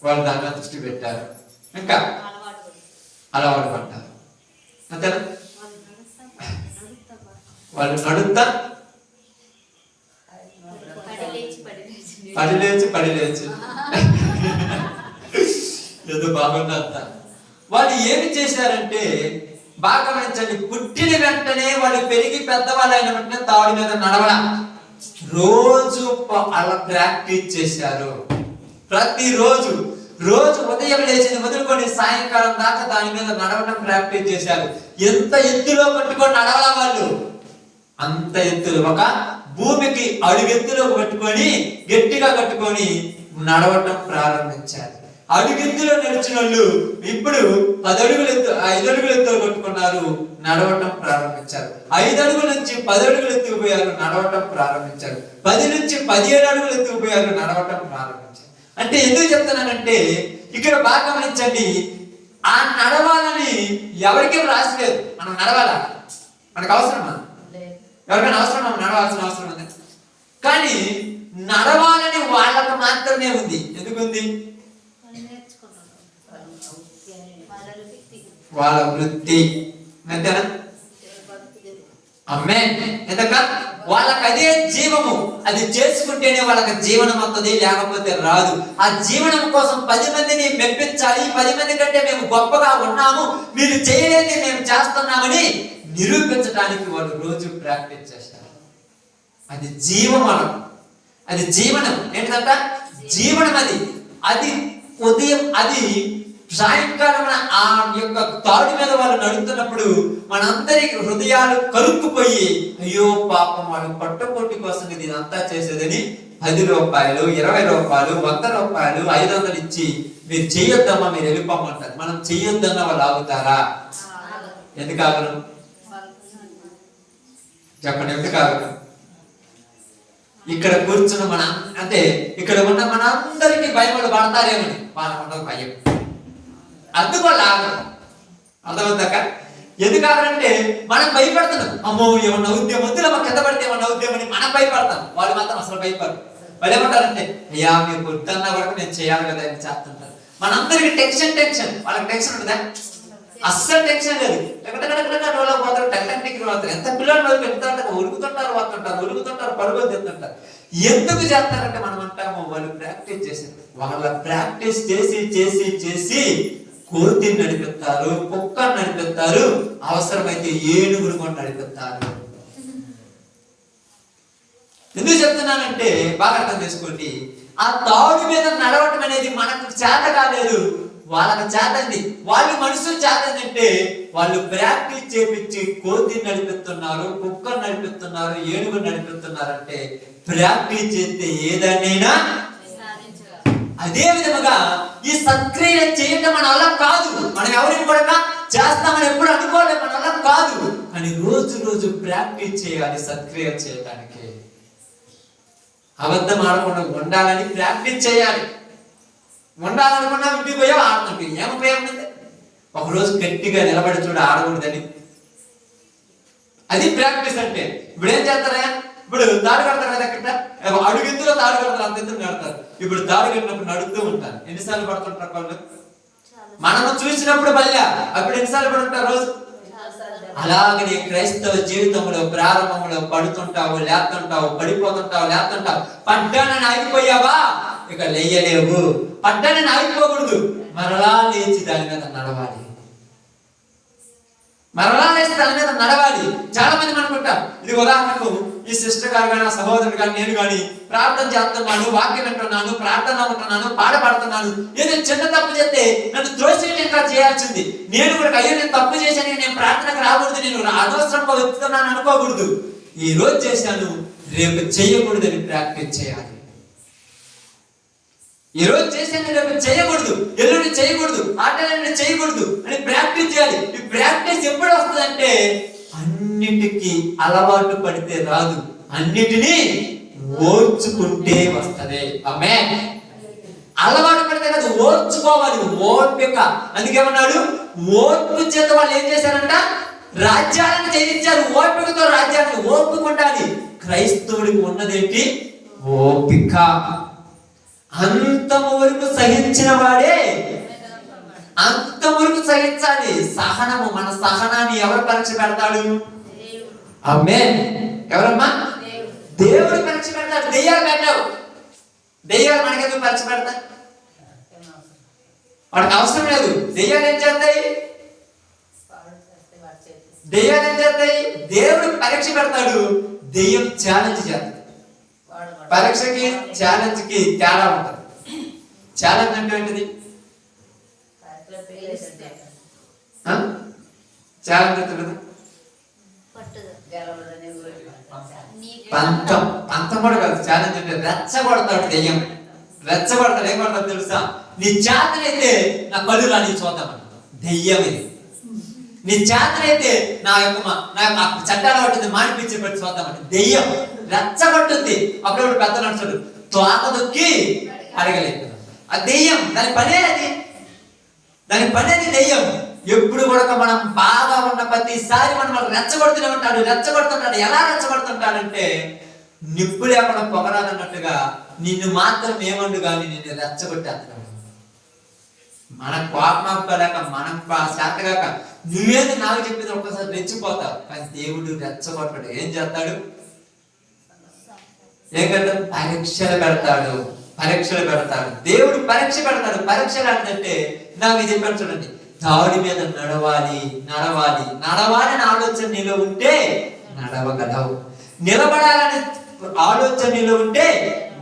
వాళ్ళు దాని మీద దృష్టి పెట్టారు, ఇంకా అలవాటు పడ్డారు, అంతేనా? వాళ్ళు నడుస్తా పడి లేచి ఏదో బాగుందంత. వాళ్ళు ఏమి చేశారంటే బాగా గమనించండి, పుట్టిన వెంటనే వాళ్ళు పెరిగి పెద్దవాళ్ళు అయిన వెంటనే తాడు మీద నడవడం రోజు అలా ప్రాక్టీస్ చేశారు. ప్రతిరోజు ఉదయం లేచింది మొదలుకొని సాయంకాలం దాకా దాని మీద నడవడం ప్రాక్టీస్ చేశారు. ఎంత ఎత్తులో పట్టుకొని నడవాల వాళ్ళు, అంత ఎత్తులో, ఒక భూమికి అడుగెత్తులో పట్టుకొని గట్టిగా కట్టుకొని నడవటం ప్రారంభించారు. అడుగెత్తులో నడిచిన వాళ్ళు ఇప్పుడు 10 అడుగులు ఎత్తు, 5 అడుగులు ఎత్తులో కొట్టుకున్నారు, నడవటం ప్రారంభించారు. 5 అడుగుల నుంచి 10 అడుగులు ఎత్తుకుపోయారు, నడవటం ప్రారంభించారు. 10 నుంచి 17 అడుగులు ఎత్తుకుపోయారు, నడవటం ప్రారంభించారు. అంటే ఎందుకు చెప్తున్నానంటే ఇక్కడ బాగా గమనించండి, ఆ నడవాలని ఎవరికి రాసిలేదు. మనం నడవాలా? మనకు అవసరమా? ఎవరికైనా అవసరం? మనం నడవాల్సిన అవసరం ఉంది. కానీ నడవాలని వాళ్ళకు మాత్రమే ఉంది. ఎందుకుంది? వాళ్ళ వృత్తి, అంతేనా? అమ్మే, ఎందుక వాళ్ళకి అదే జీవము. అది చేసుకుంటేనే వాళ్ళకి జీవనం వస్తుంది, లేకపోతే రాదు. ఆ జీవనం కోసం 10 మందిని మెప్పించాలి. 10 మంది కంటే మేము గొప్పగా ఉన్నాము, మీరు చేయలేని మేము చేస్తున్నామని నిరూపించడానికి వాళ్ళు రోజు ప్రాక్టీస్ చేస్తారు. అది జీవనం, అది జీవనం. ఏంటంట? జీవనం. అది ఉదయం, అది సాయంకాలం ఆ యొక్క తాడు మీద వాళ్ళు నడుస్తున్నప్పుడు మనందరికి హృదయాలు కరుక్కుపోయి, అయ్యో పాపం వాళ్ళు పట్టుకోటి కోసం ఇది అంతా చేసేదని 10 రూపాయలు, 20 రూపాయలు, 100 రూపాయలు, 500 ఇచ్చి మీరు చెయ్యొద్దమ్మా, మీరు వెళ్ళిపోమంటారు. మనం చెయ్యొద్దన్నా వాళ్ళు ఆగుతారా? ఎందుకు ఆగరు? చెప్పండి, ఎందుకు ఆగరు? ఇక్కడ కూర్చున్న మన, అంటే ఇక్కడ ఉన్న మనందరికీ భయపడి పడతారేమని వాళ్ళకున్న భయం. అందువల్ల అర్థమవుతాక ఎందుకు ఆగరంటే మనం భయపడుతున్నాం. అమ్మో ఏమన్నా ఉద్యమం వద్దులే, మాకు కింద పడితే ఏమన్నా ఉద్యమం అని మనం భయపడతాం. వాళ్ళు మాత్రం అసలు భయపడరు. వాళ్ళు ఏమంటారంటే అయ్యా మీరు వద్దన్నా వరకు నేను చేయాలి కదా అని చేస్తుంటారు. మనందరికి టెన్షన్. వాళ్ళకి టెన్షన్ ఉంటుందా? అస్సలు టెన్షన్ లేదు. డోలో పోతారు, టెక్నిక్ పోతారు. ఎంత పిల్లలు పెడతారు, ఉరుకుతుంటారు, పరుగులు తింటుంటారు. ఎందుకు చేస్తారంటే మనం అంటాము వాళ్ళు ప్రాక్టీస్ చేశారు. వాళ్ళ ప్రాక్టీస్ చేసి కోతిని నడిపిస్తారు, కుక్కను నడిపిస్తారు, అవసరమైతే ఏనుగురు కూడా నడిపిస్తారు. ఎందుకు చెప్తున్నానంటే బాగా అర్థం చేసుకోండి. ఆ తాడు మీద నడవటం అనేది మనకు చేత కాలేదు, వాళ్ళకి చేతంది. వాళ్ళు మనుషులు చేతందంటే వాళ్ళు ప్రాక్టీస్ చేపించి కోతిని నడిపిస్తున్నారు, కుక్కను నడిపిస్తున్నారు, ఏనుగురు నడిపిస్తున్నారంటే ప్రాక్టీస్ చేస్తే ఏదైనా. అదే విధముగా ఈ సత్క్రియ చేయటం మన వల్ల కాదు. మనం ఎవరిని కూడా చేస్తామని ఎప్పుడు అనుకోలేదు, మన వల్ల కాదు. కానీ రోజు ప్రాక్టీస్ చేయాలి సత్క్రియ చేయడానికి. అబద్ధం ఆడకుండా ఉండాలని ప్రాక్టీస్ చేయాలి. ఉండాలనుకున్నా ఇంటికి పోయా ఆడుతుంటే ఏం ఉపయోగం ఉంది? ఒకరోజు గట్టిగా నిలబడి చూడ ఆడకూడదని, అది ప్రాక్టీస్ అంటే. ఇప్పుడు ఏం చేస్తారా? ఇప్పుడు తాడు కడతారు కదా, అక్కడ అడుగెత్తులో తాడు కడతారు, అంత ఎత్తున కడతారు. ఇప్పుడు తాడు కట్టినప్పుడు నడుస్తూ ఉంటారు. ఎన్నిసార్లు పడుతుంటారు వాళ్ళు? మనము చూసినప్పుడు బల్యా అప్పుడు ఎన్నిసార్లు పడుతుంటారు రోజు? అలాగనే క్రైస్తవ జీవితంలో ప్రారంభంలో పడుతుంటావు, లేస్తుంటావు, పడిపోతుంటావు, లేస్తుంటావు. పడ్డానని ఆగిపోయావా, ఇక లేయలేవు. పడ్డానని ఆగిపోకూడదు, మరలా లేచి దాని మీద నడవాలి. మరలా లేచి దాని మీద నడవాలి. చాలా మంది అనుకుంటాం, ఇది ఉదాహరణకు ఈ సిస్టర్ గారు కానీ, సహోదరుడు కానీ, నేను కానీ ప్రార్థన చేస్తున్నాను, వాక్యం వింటున్నాను, ప్రార్థన ఉంటున్నాను, పాట పాడుతున్నాను. ఏదో చిన్న తప్పు చేస్తే నన్ను త్రోసివేయడం చేయాల్సింది. నేను కూడా అయ్యో నేను తప్పు చేశాను, నేను ప్రార్థనకు రాకూడదు, నేను అనవసరంగా వెతుకుతున్నాను అనుకోకూడదు. ఈ రోజు చేశాను, రేపు చేయకూడదని ప్రాక్టీస్ చేయాలి. ఈ రోజు చేశాను, రేపు చేయకూడదు, ఎల్లుండి చేయకూడదు, ఆటలన్నీ చేయకూడదు అని ప్రాక్టీస్ చేయాలి. ఈ ప్రాక్టీస్ ఎప్పుడు వస్తుందంటే అన్నిటికీ అలవాటు పడితే రాదు, అన్నిటినీ ఓర్చుకుంటే వస్తది. ఆమేన్. అలవాటు పడితే కాదు, ఓర్చుకోవాలి, ఓపిక. అందుకేమన్నాడు, ఓర్పు చేత వాళ్ళు ఏం చేశారంట, రాజ్యాలను జయించారు. ఓపికతో రాజ్యాన్ని, ఓపిక ఉండాలి. క్రైస్తవుడికి ఉన్నదేంటి, ఓపిక. అంతము వరకు సహించిన వాడే, అంతవరకు సహించాలి. సహనము, మన సహనాన్ని ఎవరు పరీక్ష పెడతాడు? ఆమేన్. ఎవరమ్మా? దేవుడు పరీక్ష పెడతాడు. దెయ్యాలు పెట్టావు, దెయ్యాలు మనకెందుకు పరీక్ష పెడతాయి? వాడికి అవసరం లేదు. దెయ్యాలు ఏం చేస్తాయి? దెయ్యాలు ఏం చేస్తాయి? దేవుడు పరీక్ష పెడతాడు, దెయ్యం ఛాలెంజ్ చేస్తాడు. పరీక్షకి ఛాలెంజ్ కి తేడా ఉంటుంది. ఛాలెంజ్ అంటే ఏంటిది? ఛాలెంజ్ అంటే కదా పంతం. పంతం కూడా కాదు, ఛాలెంజ్ అంటే రెచ్చగొడతాడు దెయ్యం. రెచ్చగొడతాడు. ఏం కొడతాడు తెలుసా? నీ చేతనైతే నా కళ్ళు రాని చూద్దామని దెయ్యం ఇది. నీ చేతనైతే నా యొక్క చట్టాలు పట్టింది మానిపించి పెట్టి చూద్దామని దెయ్యం రెచ్చగొట్టుద్ది. అప్పుడప్పుడు పెద్ద నడుచుడు తోక దొక్కి అడగలేదు. ఆ దెయ్యం దాని పనే అది, దాని పనేది దెయ్యం. ఎప్పుడు కూడా మనం బాగా ఉన్న ప్రతిసారి మనం రెచ్చగొడుతూనే ఉంటాడు, రెచ్చగొడుతుంటాడు. ఎలా రెచ్చగొడుతుంటాడంటే నిప్పు లేకుండా పొగరాదన్నట్టుగా నిన్ను మాత్రం ఏమండు కానీ నిన్ను రెచ్చగొట్టేస్తాడు. మన కోపమాపలేక, మనం శాతగాక నువ్వేది నాకు చెప్పేది ఒక్కసారి రెచ్చిపోతావు. కానీ దేవుడు రెచ్చగొట్టాడు. ఏం చేస్తాడు? ఏం పెడతాడు? పరీక్షలు పెడతాడు, పరీక్షలు పెడతాడు. దేవుడు పరీక్ష పెడతాడు. పరీక్షలు అంటే నాకు చెప్పాడు చూడండి, తాడి మీద నడవాలి, నడవాలి, నడవాలని ఆలోచన నీలో ఉంటే నడవగలవు. నిలబడాలని ఆలోచన నీలో ఉంటే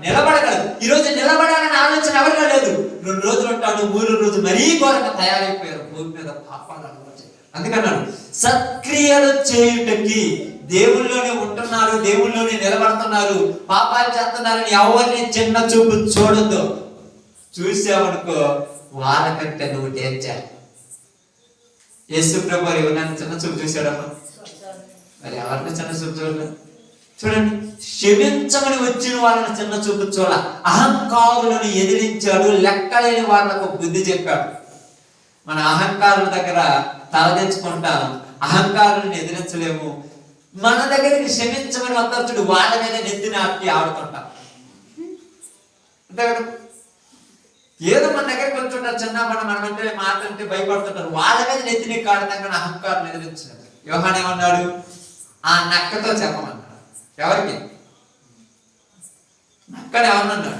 నిలబడగలదు. ఈరోజు నిలబడాలని ఆలోచన ఎవరిలో లేదు. 2 రోజులు ఉంటాడు, 3 రోజు మరీ ఘోరంగా తయారైపోయారు. భూమి మీద పాపాలు ఆలోచన. అందుకన్నాడు సత్క్రియలు చేయుటకి. దేవుళ్ళలోనే ఉంటున్నారు, దేవుళ్ళలోనే నిలబడుతున్నారు, పాపాలు చేస్తున్నారని ఎవరిని చిన్న చూపు చూడద్దు. చూసావనుకో వాళ్ళకంటే నువ్వు డేంజర్. యేసు ప్రభు ఎవరిని చిన్న చూపు చూశాడమ్మా? మరి ఎవరిని చిన్న చూపు చూడలేదు. చూడండి, క్షమించమని వచ్చిన వాళ్ళని చిన్న చూపు చూడ. అహంకారులను ఎదిరించాడు, లెక్కలేని వాళ్ళకు బుద్ధి చెప్పాడు. మన అహంకారుల దగ్గర తలదించుకుంటాం, అహంకారులను ఎదిరించలేము. మన దగ్గరికి క్షమించమని వస్తారు చూడు, వాళ్ళ మీద నెత్తిని ఆపి ఆడుతుంటాం. అంతే కదా? ఏదో మన దగ్గరికి వచ్చుంటారు చిన్న మనమంటే మాట అంటే భయపడుతుంటారు. వాళ్ళ మీద నెత్తిని కాడతాం కానీ అహంకారులను ఎదిరించలేదు. యోహాను ఏమన్నాడు? ఆ నక్కతో చెప్పమన్నాడు. ఎవరికి? నక్కడు ఏమన్నాడు?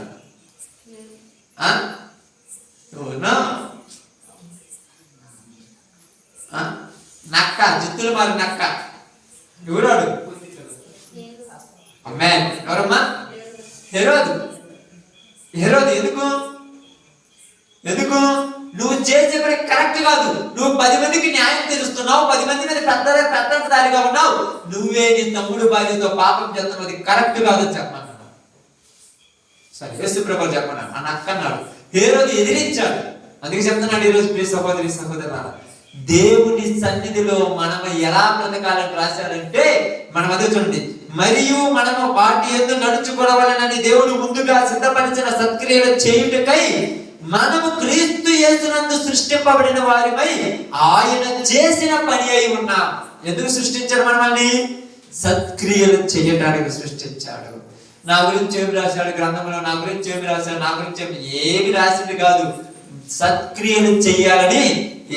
నక్క, జిత్తులు మారి నక్క. ఎవరాడు? అమ్మే ఎవరమ్మా? హెరోదు. హెరోదు ఎందుకు? నువ్వు చేసే పని కరెక్ట్ కాదు. నువ్వు 10 మందికి న్యాయం తీరుస్తున్నావు, 10 మంది మీద పెద్దదారిగా ఉన్నావు. నువ్వే నీ తమ్ముడు భార్యతో పాపం చేస్తున్నావు, అది కరెక్ట్ కాదని చెప్పమన్నాడు. సరే, యేసు ప్రభువు చెప్పమన్నాడు. అని అక్కన్నాడు. హెరోదు ఎదిరించాడు. అందుకే చెప్తున్నాడు ఈరోజు ప్రియ సహోదరి సహోదరులారా, దేవుని సన్నిధిలో మనం ఎలా బ్రతకాలని రాశాడంటే మనం అదే చూడండి. మరియు మనము వాటి యందు నడుచుకోవాలని దేవుడు ముందుగా సిద్ధపరిచిన సత్క్రియలు చేయుటకై మనము క్రీస్తు యేసునందు సృష్టింపబడిన వారిపై ఆయన చేసిన పని అయి ఉన్నాం. ఎందుకు సృష్టించాడు? మనల్ని సత్క్రియలు చేయడానికి సృష్టించాడు. నా గురించి ఏమి రాశాడు గ్రంథంలో, నా గురించి ఏమి రాశాడు, నా గురించి ఏమి రాసింది కాదు, సత్క్రియలు చెయ్యాలని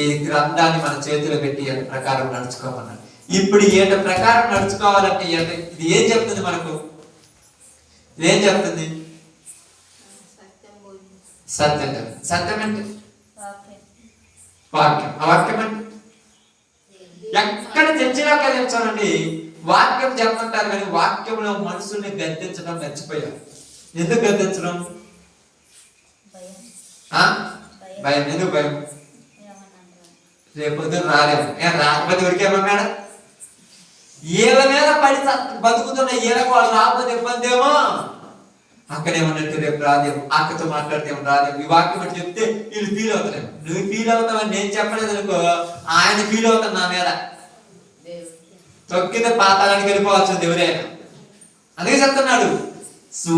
ఈ గ్రంథాన్ని మన చేతిలో పెట్టి ప్రకారం నడుచుకోమన్నాడు. ఇప్పుడు ఏట ప్రకారం నడుచుకోవాలంటే ఇది ఏం చెప్తుంది మనకు? ఇదేం చెప్తుంది? సత్యం. సత్యం అంటే వాక్యం. ఆ వాక్యం అంటే ఎక్కడ చర్చలోకి వెళ్ళాలండి, వాక్యం చెప్తుంటారు కానీ వాక్యంలో మనుషుల్ని గద్దించడం మర్చిపోయారు. ఎందుకు గద్దించడం? భయం. ఎందుకు భయం? రేపొద్దు రాలేము. రాకపోతే ఉరికేమన్నాడు? ఏళ్ళ మీద పడి బతుకుతున్న ఏళ్ళకు వాళ్ళు రాకపోతే ఇబ్బంది ఏమో. అక్కడేమన్నట్టు రేపు రాదేమో, అక్కతో మాట్లాడితే రాదేమో. ఈ వాక్యం అని చెప్తే వీళ్ళు ఫీల్ అవుతారేమో. నువ్వు ఫీల్ అవుతావని నేను చెప్పలేదు అనుకో, ఆయన ఫీల్ అవుతాను నా మీద. తొక్కితే పాతాళానికి వెళ్ళిపోవాల్సింది ఎవరైనా. అందుకే చెప్తున్నాడు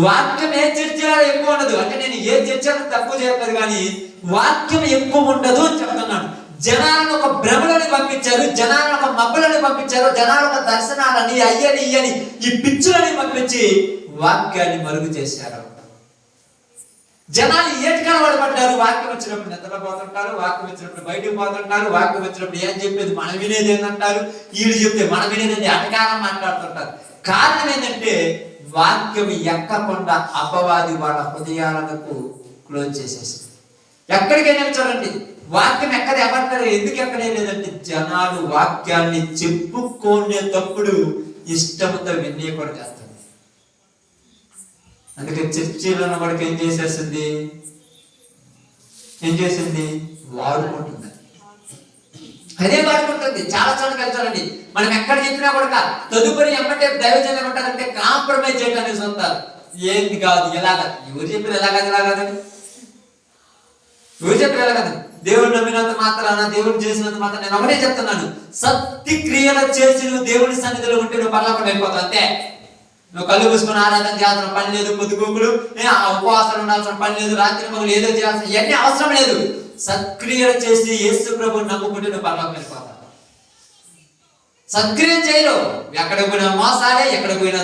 వాక్యం ఏ చర్చలో ఎక్కువ ఉండదు. అంటే నేను ఏ చర్చలో తక్కువ చేయట్లేదు కానీ వాక్యం ఎక్కువ ఉండదు అని చెప్తున్నాడు. జనాలను ఒక భ్రమలని పంపించారు, జనాలను ఒక మబ్బులని పంపించారు, జనాలు ఒక దర్శనాలని అయ్యని ఇయ్యని ఈ పిచ్చులని పంపించి వాక్యాన్ని మరుగు చేశారు. జనాలు ఏటికల పడ్డారు. వాక్యం వచ్చినప్పుడు నిద్రలో పోతుంటారు, వాక్యం వచ్చినప్పుడు బయటకు పోతుంటారు, వాక్యం వచ్చినప్పుడు ఏం చెప్పేది మనం వినేది ఏంటంటారు, వీళ్ళు చెప్తే మనం వినేది అటకారం మాట్లాడుతుంటారు. కారణం ఏంటంటే వాక్యం ఎక్కకుండా అపవాది వాళ్ళ హృదయాలకు క్లోజ్ చేసేసింది. ఎక్కడికైనా చూడండి, వాక్యం ఎక్కడ ఎవరు ఎందుకు ఎక్కడే లేదంటే జనాలు వాక్యాన్ని చెప్పుకునేటప్పుడు ఇష్టంతో వినేయకూడదు చేస్తారు. అందుకే చర్చిలో మనకి ఏం చేసింది వాడుకుంటుంది. అదే వాడుకుంటుంది. చాలా చోట్లకి వెళ్తారండి, మనం ఎక్కడ చెప్పినా కూడా తదుపరి ఎమ్మంటే దైవజనం ఏమంటారంటే కాంప్రమైజ్ చేయడానికి వస్తారు. ఏంది కాదు ఎలాగ, ఎవరు చెప్పారు ఎలాగదని, ఎవరు చెప్పారు ఎలాగని. దేవుడు నమ్మినంత మాత్రాన, దేవుడు చేసినంత మాత్రం నేను ఒకటే చెప్తున్నాను, సత్య క్రియలు చేసి నువ్వు దేవుడి సన్నిధిలో ఉంటే నువ్వు పరలోకం వెళ్ళిపోతావు అంతే. నువ్వు కళ్ళు పూసుకొని ఆరాధన చేయాల్సిన పని లేదు, పొద్దుగూకులు ఉపవాసాలు ఉండాల్సిన పని లేదు, రాత్రి మగులు ఏదో చేయాల్సిన ఇవన్నీ అవసరం లేదు. సత్క్రియలు చేసి యేసు ప్రభువుని నమ్ముకుంటే నువ్వు పరలోకం వెళ్ళిపోతావు. సత్క్రియ చేయరు, ఎక్కడ పోయిన మోసాలే, ఎక్కడ పోయిన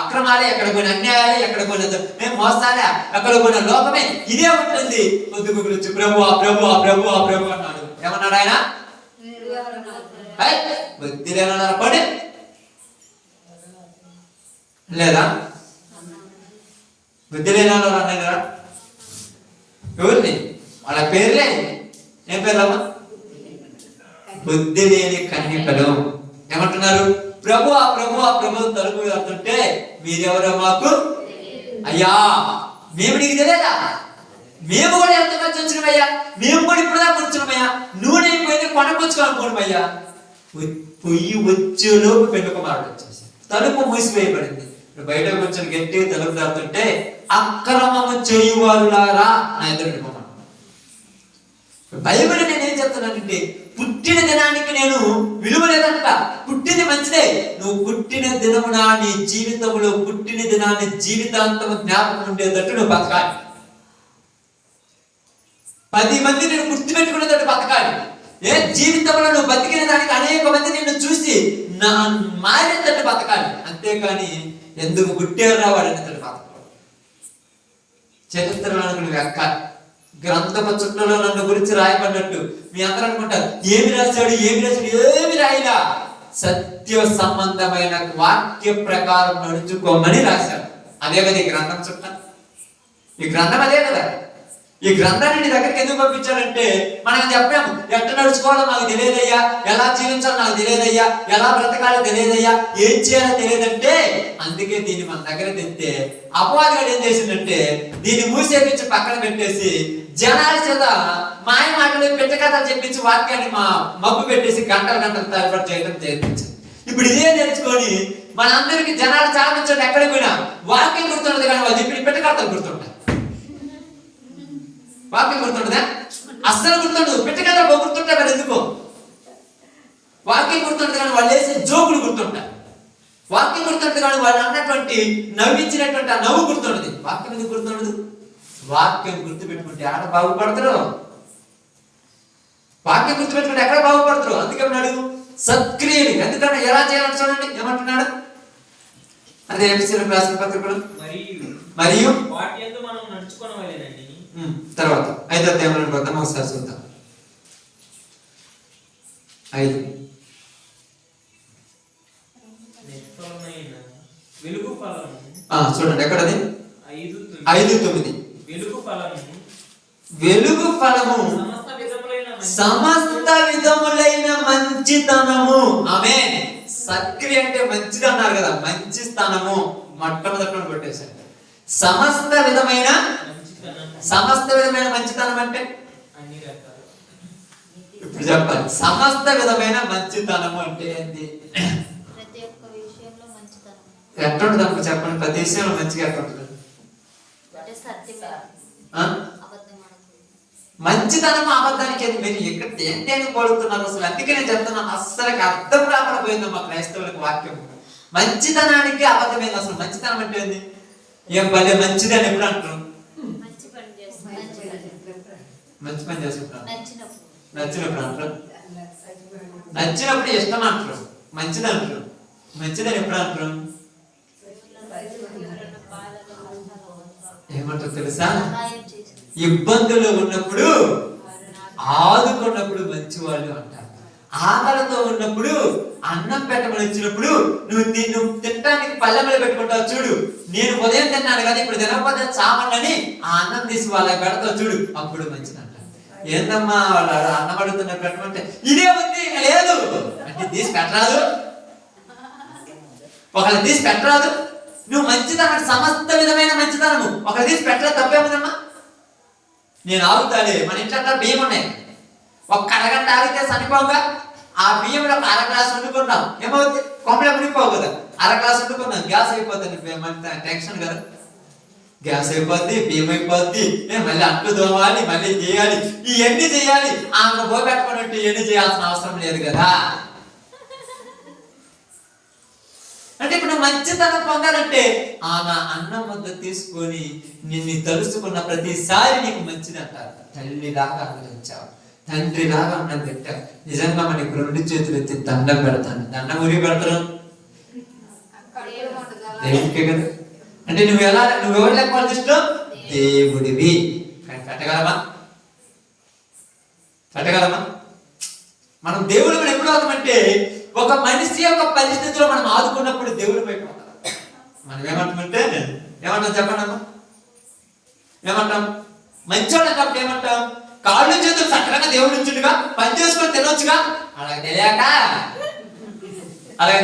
అక్రమాలే, ఎక్కడ పోయిన అన్యాయాలే, ఎక్కడ పోయిన మోసాలే, ఎక్కడ పోయిన లోకమే ఇదే ఉంటుంది. పొద్దుగూకులు వచ్చి ప్రభు అన్నాడు. ఏమన్నాడు ఆయన? బుద్ధి లేనన్నారు పడి లేదా? బుద్ధి లేని వాళ్ళు అన్నాయి కదా, ఎవరిని? వాళ్ళ పేర్లే. ఏం పేర్లమ్మా? బుద్ధి లేని కన్యకలు. ఏమంటున్నారు? ప్రభు తలుపు వెళ్తుంటే మీరెవరో మాకు అయ్యా, మేము నీకు తెలియదా? మేము కూడా ఎంతమంది వచ్చినమయ్యా, మేము కూడా ఇప్పుడు దాకా వచ్చినమయ్యా, నూనె అయిపోయింది కొనకొచ్చుకోనుకోనమయ్యా. పొయ్యి వచ్చేలోపు పెళ్లి కుమారుడు వచ్చేసి తలుపు మూసివేయబడింది. బయట కూర్చొని గట్టి తలుపు దాడుతుంటే అక్రమము చేయువారులారా నా ఎదురు పోమన్నాడు. బైబిల్ నేనేం చెప్తున్నానంటే పుట్టిన దినానికి నేను విలువ లేదంట. పుట్టింది మంచిదే, నువ్వు పుట్టిన దినమున నీ జీవితంలో పుట్టిన దినాన్ని జీవితాంతం జ్ఞాపకం ఉండేటట్టు నువ్వు బతకాలి. 10 మంది నేను గుర్తుపెట్టుకునేటట్టు బతకాలి. ఏ జీవితంలో నువ్వు బతికిన దానికి అనేక మంది నిన్ను చూసి మారేటట్టు బతకాలి. అంతేకాని ఎందుకు పుట్టారా వాడినట్టు బతకాలి. చరిత్రలో నువ్వు ఎక్కాలి. గ్రంథపు చుట్టలో నన్ను గురించి రాయబడినట్టు మీ అందరూ అనుకుంటారు ఏమి రాశాడు, ఏమి రాయిలా. సత్య సంబంధమైన వాక్య ప్రకారం నడుచుకోమని రాశాడు. అదే కదా ఈ గ్రంథం చుట్ట. ఈ గ్రంథం అదే కదా. ఈ గ్రంథాన్ని నీ దగ్గరికి ఎందుకు పంపించాడంటే మనం చెప్పాము, ఎట్లా నడుచుకోవాలో నాకు తెలియదయ్యా, ఎలా జీవించాలో నాకు తెలియదయ్యా, ఎలా బ్రతకాలో తెలియదయ్యా, ఏం చేయాలో తెలియదంటే అందుకే దీన్ని మన దగ్గర తెస్తే అపవాదిగాడు ఏం చేసిందంటే దీన్ని మూసేపించి పక్కన పెట్టేసి జనాల చేత మాయ మాటలు పెట్ట కథలు చెప్పించి వాక్యాన్ని మబ్బు పెట్టేసి గంటలు తరబడి చేయడం చేయించింది. ఇప్పుడు ఇదే నేర్చుకొని మనందరికి జనాలు చాలా మంది ఎక్కడికి పోయినా వాక్యం గుర్తుండదు కానీ వాళ్ళు ఇప్పుడు పెట్ట కథలు గుర్తుంటాయి. వాక్యం గుర్తుండదా? అస్సలు గుర్తుండదు. పెట్ట కథలు గుర్తుంటాయి. మరి ఎందుకో వాక్యం గుర్తుంటుంది కానీ వాళ్ళు వేసే జోకులు గుర్తుంటాయి. వాక్యం గుర్తుంటుంది కానీ వాళ్ళు అన్నటువంటి నవ్వించినటువంటి ఆ నవ్వు గుర్తుండదు. వాక్యం ఎందుకు గుర్తుండదు? వాక్యం గుర్తుపెట్టుకుంటే ఆడ బాగుపడతారు. వాక్యం గుర్తుపెట్టుకుంటే ఎక్కడ బాగుపడతారు? అందుకే అన్నాడు సత్క్రియలు. ఎందుకంటే ఎలా చేయాలని చూడండి ఏమంటున్నాడు, అదే ఎఫెసీయులకు రాసిన పత్రికలో మరియు వాటి యందు మనం నడుచుకొనవలెనని. తర్వాత 5వ అధ్యాయంలో పోతాం, ఒకసారి చూద్దాం. 5 నిష్ఫలమైన వెలుగు ఫలము. చూడండి ఎక్కడది? 5:9. వెలుగు ఫలము సమస్త విధములైన మంచితనము. ఆమేన్. సక్రియ అంటే మంచిది అన్నారు కదా, మంచి స్థానము మొట్టమొదటి కొట్టేశారు. సమస్త విధమైన మంచితనం అంటే ఇప్పుడు చెప్పాలి. సమస్త విధమైన మంచితనము అంటే ఏంటి? ఎట్లుంటుంది అనుకో చెప్పండి. ప్రతి విషయంలో మంచిగా ఎట్లుంటుంది? మంచితనం అబద్ధానికి మీరు ఎక్కడ దేని పడుతున్నారు అసలు? అందుకే నేను చెప్తున్నాను, అస్సలు అర్థం రాకుండా పోయింది మా క్రైస్తవులకు వాక్యం. మంచితనానికి అబద్ధం ఏంది అసలు? మంచితనం అంటే ఏంది? ఏం భలే మంచిది అని ఎప్పుడు అంటారు? మంచి పని చేసుకుంటారు, నచ్చినప్పుడు అంటారు, నచ్చినప్పుడు ఇష్టం అంటారు, మంచిది అంటారు. మంచిదని ఎప్పుడు అంటారు? ఏమంటారు తెలుసా? ఇబ్బందులు ఉన్నప్పుడు ఆదుకున్నప్పుడు మంచి వాళ్ళు అంటారు. ఆకలితో ఉన్నప్పుడు అన్నం పెట్టమని వచ్చినప్పుడు నువ్వు తినడానికి పల్లెమలు పెట్టుకుంటావు చూడు. నేను ఉదయం తిన్నాను కానీ ఇప్పుడు తినకపోతే చామని ఆ అన్నం తీసి వాళ్ళకి పెడతావు చూడు, అప్పుడు మంచిది అంటారు. ఏందమ్మా వాళ్ళు అన్నం అడుగుతున్నారు పెట్టమంటే ఇదే ఉంది లేదు అంటే తీసి పెట్టరాదు, ఒకళ్ళు తీసి పెట్టరాదు. నువ్వు మంచితనం సమస్త విధమైన మంచితనము ఒకళ్ళు తీసి పెట్టరాదు, తప్పేముందమ్మా? నేను ఆగుతాలే. మన ఇంట్లో బియ్యం ఉన్నాయి, ఒక్క అరగంట ఆగితే చనిపోగా ఆ బియ్యంలో ఒక అర గ్లాస్ వండుకున్నాం, ఏమవుతుంది? కొంపలే మునిగిపోవు కదా. అర గ్లాస్ వండుకున్నాం, గ్యాస్ అయిపోతుంది, టెన్షన్ కదా. గ్యాస్ అయిపోద్ది, బియ్యం అయిపోద్ది, మళ్ళీ అంట్లు దోమాలి, మళ్ళీ చేయాలి, ఇవన్నీ చేయాలి. ఆమె పోగొట్టుకున్నట్టు ఇవన్నీ చేయాల్సిన అవసరం లేదు కదా. అంటే ఇప్పుడు మంచితనం పొందాలంటే ఆమె అన్నం వద్ద తీసుకొని నిన్ను తలుసుకున్న ప్రతిసారి నీకు మంచిది అంటారు. తల్లిలాగా ఆలోచించావు, తండ్రిలాగా అన్నం పెట్టావు. నిజంగా మనకి 2 చేతులు ఎత్తి దండం పెడతాను. దండం ఊరి పెడతాను దేవుడికే కదా. అంటే నువ్వెవరు లెక్క ఇష్టం? దేవుడివి. పెట్టగలమా? మనం దేవుడు మనం ఎప్పుడు అవుతామంటే ఒక మనిషి యొక్క పరిస్థితిలో మనం ఆదుకున్నప్పుడు దేవుడు పైపోతాం. మనం ఏమంటాం చెప్పండి అమ్మా? ఏమంటాం? మంచోళ్ళు అన్నప్పుడు ఏమంటాం? కాళ్ళు చేతులు సక్రంగా దేవుడు ఇచ్చుడుగా పని చేసుకొని తినొచ్చుగా. అలాగే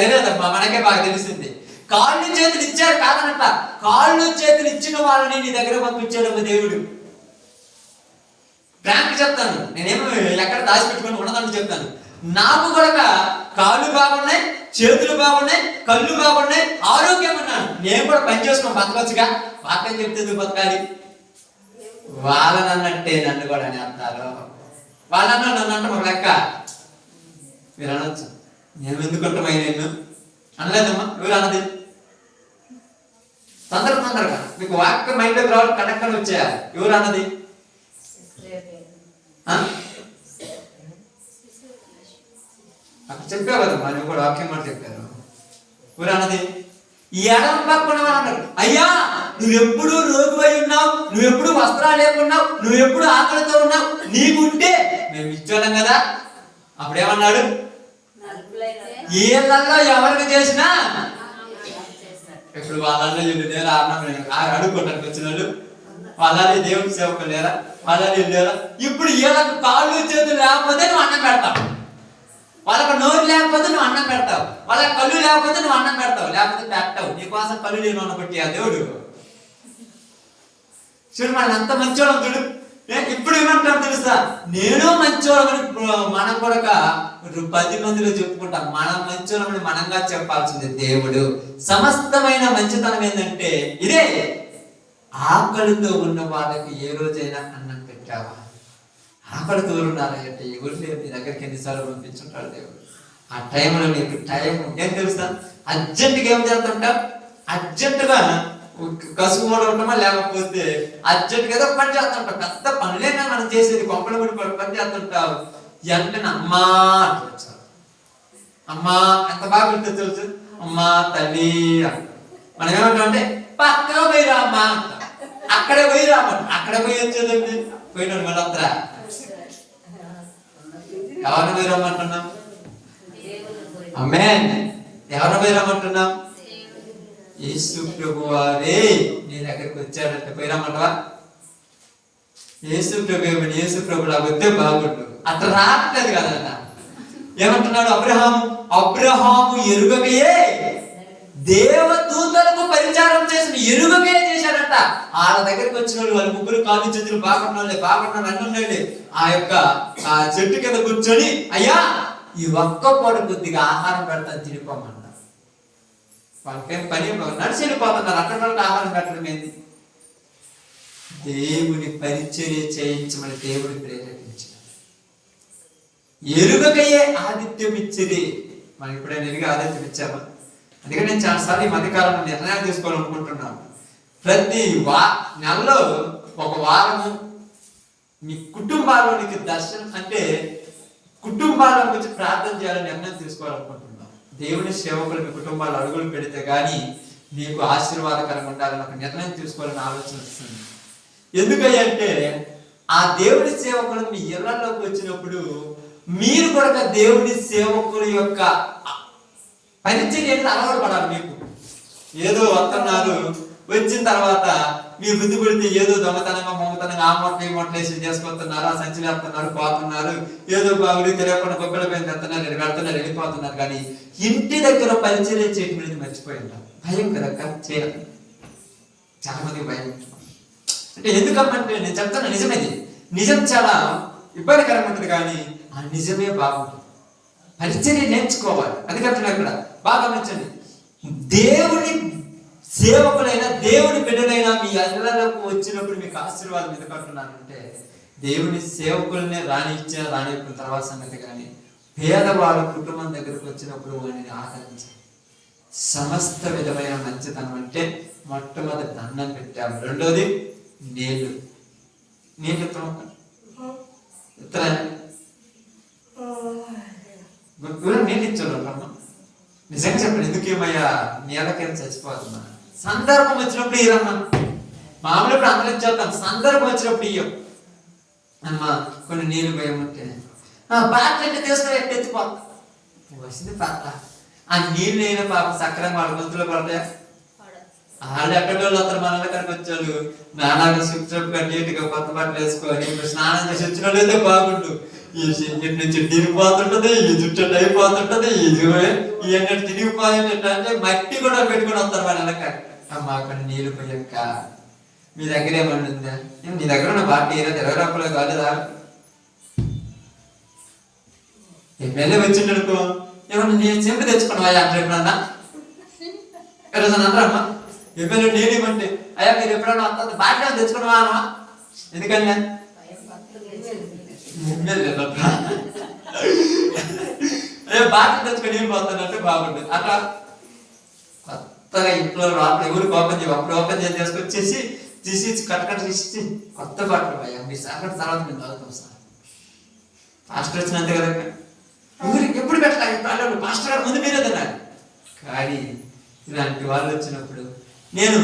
తెలియదమ్మా, మనకే బాగా తెలిసింది. కాళ్ళు చేతులు ఇచ్చారు కాదనట, కాళ్ళు చేతులు ఇచ్చిన వాళ్ళని నీ దగ్గర పంపించాడు దేవుడు. ప్రాంక్ చెప్తాను, నేనేమో ఎక్కడ దాచిపెట్టుకొని ఉన్నదని చెప్తాను. నాకు కూడా కాళ్ళు బాగున్నాయి, చేతులు బాగున్నాయి, కళ్ళు బాగున్నాయి, ఆరోగ్యం ఉన్నాను. నేను కూడా పని చేసుకొని బతకొచ్చుగా. వాక్యం చెప్తే బతకాలి. వాళ్ళనన్నట్టే నన్ను కూడా అని అంటారు. వాళ్ళన్నా నన్ను అంటే ఒక లెక్క. మీరు అనొచ్చు, నేను ఎందుకుంటామై నేను అనలేదమ్మా. ఎవరు అన్నది? తొందరగా మీకు వాక్యం మైండ్లోకి రావాలి, కనెక్ట్ వచ్చాయా? ఎవరు అన్నది? అక్కడ చెప్పావు కదమ్మా, నువ్వు కూడా వాక్యం మాట చెప్పారు. ఎవరు అన్నది? ఈ ఎడం పక్కన అన్నారు, అయ్యా నువ్వెప్పుడు రోగిపై ఉన్నావు, నువ్వెప్పుడు వస్త్రాలు లేకున్నావు, నువ్వెప్పుడు ఆకలితో ఉన్నావు, నీకుంటే మేము ఇచ్చేవాళ్ళం కదా. అప్పుడేమన్నాడు? ఏళ్ళల్లో ఎవరికి చేసినా ఇప్పుడు వాళ్ళల్లో వీళ్ళు లేరా? అడుక్కోటానికి వచ్చిన వాళ్ళు వాళ్ళని దేవుడి సేవకు లేరా? వాళ్ళని లేరా? ఇప్పుడు వీళ్ళకు కాళ్ళు చేతులు లేకపోతే నువ్వు అన్నం పెడతావు, వాళ్ళకు నోరు లేకపోతే నువ్వు అన్నం పెడతావు, వాళ్ళకి కళ్ళు లేకపోతే నువ్వు అన్నం పెడతావు, లేకపోతే పెట్టావు. నీకోసం కళ్ళు లేని బట్టి ఆ దేవుడు చూడు. మనం ఎంత మంచోళ్ళం చూడు. ఇప్పుడు ఏమంటాం తెలుసా? నేను మంచోళ్ళమని మనం కూడా 10 మందిలో చెప్పుకుంటాం. మనం మంచోళ్ళమని మనంగా చెప్పాల్సింది దేవుడు. సమస్తమైన మంచితనం ఏంటంటే ఇదే. ఆకలితో ఉన్న వాళ్ళకి ఏ రోజైనా అన్నం పెట్టావా? ఆకలితో ఉన్నారంటే ఎవరు లేరు నీ దగ్గరికి ఎన్నిసార్లు పంపించుంటాడు దేవుడు. ఆ టైంలో నీకు టైం ఏం తెలుసా? అర్జెంటుగా ఏం చేస్తుంటాం? అర్జెంటుగా కసుపు కూడా ఉంటామా, లేకపోతే అర్జెంటుగా ఏదో పని చేస్తుంటాం. పెద్ద పనులేనా మనం చేసేది, కొంపలు పడి పని చేస్తుంటావు. వెంటనే అమ్మా అంటూ వచ్చారు. అమ్మా ఎంత బాగా ఉంటుంది తెలుసు. అమ్మా తల్లి మనం ఏమంటాం అంటే పక్కగా పోయి రామ్మా అంటాం. అక్కడే పోయి రామ్మ, అక్కడే పోయి వచ్చేదండి పోయినాడు మళ్ళీ వద్దరా. ఎవరిని పోయి రమ్మంటున్నాం? ఆమేన్. ఎవరిని పోయి రమ్మంటున్నాం? యేసు ప్రభువారే నీ దగ్గరికి వచ్చాడంటే పోయి రమ్మంటావా? యేసు ప్రభులా వస్తే బాగుండు. అట్లా రావట్లేదు కదన్న. ఏమంటున్నాడు? అబ్రహాము ఎరుగకయే దేవదూతలకు పరిచారం చేసిన ఎరుగకే చేశాడంట. వాళ్ళ దగ్గరికి వచ్చిన వాళ్ళు ముగ్గురు కాళ్ళు చేతులు బాగున్నాడు అన్నుండే ఆ యొక్క ఆ చెట్టు కింద కూర్చొని, అయ్యా ఈ ఒక్క పూట కొద్దిగా ఆహారం పెడతాను తినిపోమన్నారు. వాళ్ళకేం పని నడిచి వెళ్ళిపోతున్నారు. అక్కడ ఆహారం పెట్టడం ఏంది? దేవుని పరిచర్య చేయించమని దేవుని ప్రేరేపించారు. ఎరుగకయే ఆతిథ్యం ఇచ్చిది. మనం ఎప్పుడైనా ఎరుగు ఆతిథ్యం ఇచ్చామా? అందుకని నేను చాలాసార్లు ఈ మధ్యకాలంలో నిర్ణయాలు తీసుకోవాలనుకుంటున్నాను. ప్రతి నెలలో ఒక వారము మీ కుటుంబాల్లోనికి దర్శనం అంటే కుటుంబాల గురించి ప్రార్థన చేయాలని నిర్ణయం తీసుకోవాలనుకుంటున్నాం. దేవుని సేవకులు మీ కుటుంబాలు అడుగులు పెడితే గానీ మీకు ఆశీర్వాదకరంగా ఉండాలని ఒక నిర్ణయం తీసుకోవాలని ఆలోచన వస్తుంది. ఎందుకంటే ఆ దేవుని సేవకులు మీ ఇళ్లలోకి వచ్చినప్పుడు మీరు కూడా దేవుని సేవకుల యొక్క పరిచర్య అలవాటు పడాలి. మీకు ఏదో వస్తున్నారు, వచ్చిన తర్వాత మీ బుద్ధి పడితే ఏదో దొంగతనంగా మొంగతనంగా ఆ మొట్ట ఈ మొట్ట వేసి చేసుకొస్తున్నారు, ఆ సంచులు వేస్తున్నారు, పోతున్నారు, ఏదో బాగుడి తెలియకుండా గొప్పల పైన తెస్తున్నారు, వెళ్తున్నారు, వెళ్ళిపోతున్నారు. కానీ ఇంటి దగ్గర పరిచర్య చేయడం అనేది మర్చిపోయింటారు. భయం కదా చేయాలి. చాలా మందికి భయం. అంటే ఎందుకంటే నేను చెప్తాను నిజమేది. నిజం చాలా ఇబ్బందికరంగా ఉంటుంది కానీ ఆ నిజమే బాగుంటుంది. పరిచర్య నేర్చుకోవాలి. అందుకంటే ఇక్కడ బాగా గమనించండి. దేవుని సేవకులైనా దేవుని బిడ్డలైనా మీ ఇళ్లలోకి వచ్చినప్పుడు మీకు ఆశీర్వాదం ఎందుకు అంటున్నానంటే దేవుని సేవకులనే రానిచ్చిన తర్వాత సంగతి కానీ పేదవాడు కుటుంబం దగ్గరకు వచ్చినప్పుడు వాడిని ఆదరించాలి. సమస్త విధమైన మంచితనం అంటే మొట్టమొదటి అన్నం పెట్టాము, రెండోది నీళ్ళు ఇస్తాం. నీళ్ళు ఇచ్చాను నిజంగా చెప్పండి. ఎందుకేమయ్యా నీళ్ళకైనా చచ్చిపోతున్నా? సందర్భం వచ్చినప్పుడు ఇరమ్మా. మామూలు ఇప్పుడు అందరూ ఇచ్చేస్తాం, సందర్భం వచ్చినప్పుడు ఇయ్యం. అమ్మా కొన్ని నీళ్ళు పోయమంటే పాటలు అంటే తీసుకుని ఎత్తెత్తిపోతా వచ్చింది పాట. ఆ నీళ్ళు అయినా పాప సక్రంగా వాళ్ళ గొంతులో పడతాయా? వాళ్ళు ఎక్కడో అతను మనల్ని కనుక వచ్చాడు నానాగా శుభ్రంగా నీట్గా కొత్త బట్టలు వేసుకొని ఇప్పుడు స్నానం చేసి వచ్చిన వాళ్ళైతే బాగుండు. ఈ చెట్టు నుంచి తిరిగిపోతుంటది, ఈ జుట్టు అయిపోతుంటది, ఈ ఎన్నట్టు తిరిగిపోయేట అంటే మట్టి కూడా పెట్టుకుని వస్తారు వాళ్ళ వెనక. అమ్మ అక్కడ నీళ్ళు పోయాక మీ దగ్గర ఏమన్నా ఉందా? నీ దగ్గర ఉన్న పార్టీ ఏదో 20 రూపాయలు కాలేదా? ఎమ్మెల్యే వచ్చిండనుకో ఏమన్నా నేను చెంపు తెచ్చుకున్నావా అంటే ఎప్పుడన్నా అంటారమ్మా. ఎమ్మెల్యే నేనేమంటే అయ్యా మీరు ఎప్పుడన్నా వస్తుంది బాధ్యత తెచ్చుకున్నావా అమ్మా? ఎందుకంటే బాధ్యత తెచ్చుకొని ఏం పోతానంటే బాగుంటుంది. అట్లా కొత్తగా ఇంట్లో లోపల ఎవరు ఓపెన్ చేయ అప్పుడు ఓపెన్ చేసుకొచ్చేసి తీసి కట్ట తీసి కొత్త బట్టలు అయ్యా మీ సార్ తర్వాత మేము చదువుతాం సార్. పాస్టర్ వచ్చినంతే కదా ఊరికి ఎప్పుడు పెట్టాలి పాస్టర్ గారు ముందు మీరే తినాలి. కానీ ఇలాంటి వాళ్ళు వచ్చినప్పుడు నేను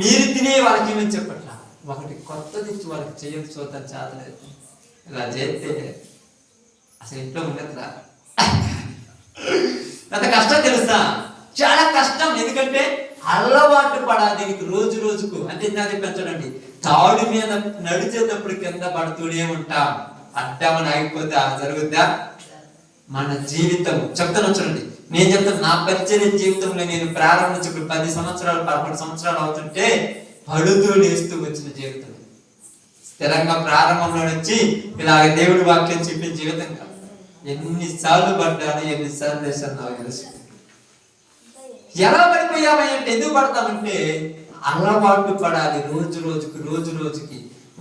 మీరు తినే వాళ్ళకి ఏమని చెప్పట్లా, ఒకటి కొత్తది ఇచ్చి వాళ్ళకి చేయక చూద్దాం చేతలేదు. ఇలా చేస్తే అసలు ఇంట్లో ఉండదురా. అంత కష్టం తెలుసా? చాలా కష్టం. ఎందుకంటే అలవాటు పడాలి దీనికి రోజు రోజుకు. అంటే నాకు పెంచడండి తాడు మీద నడిచేటప్పుడు కింద పడుతూనే ఉంటాం. అడ్డమని ఆగిపోతే అలా జరుగుద్దా? మన జీవితం చెప్తాను చూడండి. నేను చెప్తాను నా పరిచర్య జీవితంలో నేను ప్రారంభించి 10 సంవత్సరాలు 11 సంవత్సరాలు అవుతుంటే పడుతూ లేస్తూ వచ్చిన జీవితం. స్థిరంగా ప్రారంభంలో నుంచి ఇలా దేవుడి వాక్యం చెప్పిన జీవితం కాదు. ఎన్నిసార్లు పడ్డాను, ఎన్నిసార్లు వేసాను నాకు తెలుసు. ఎలా పడిపోయామా అంటే ఎందుకు పడతామంటే అలవాటు పడాలి. రోజు రోజుకి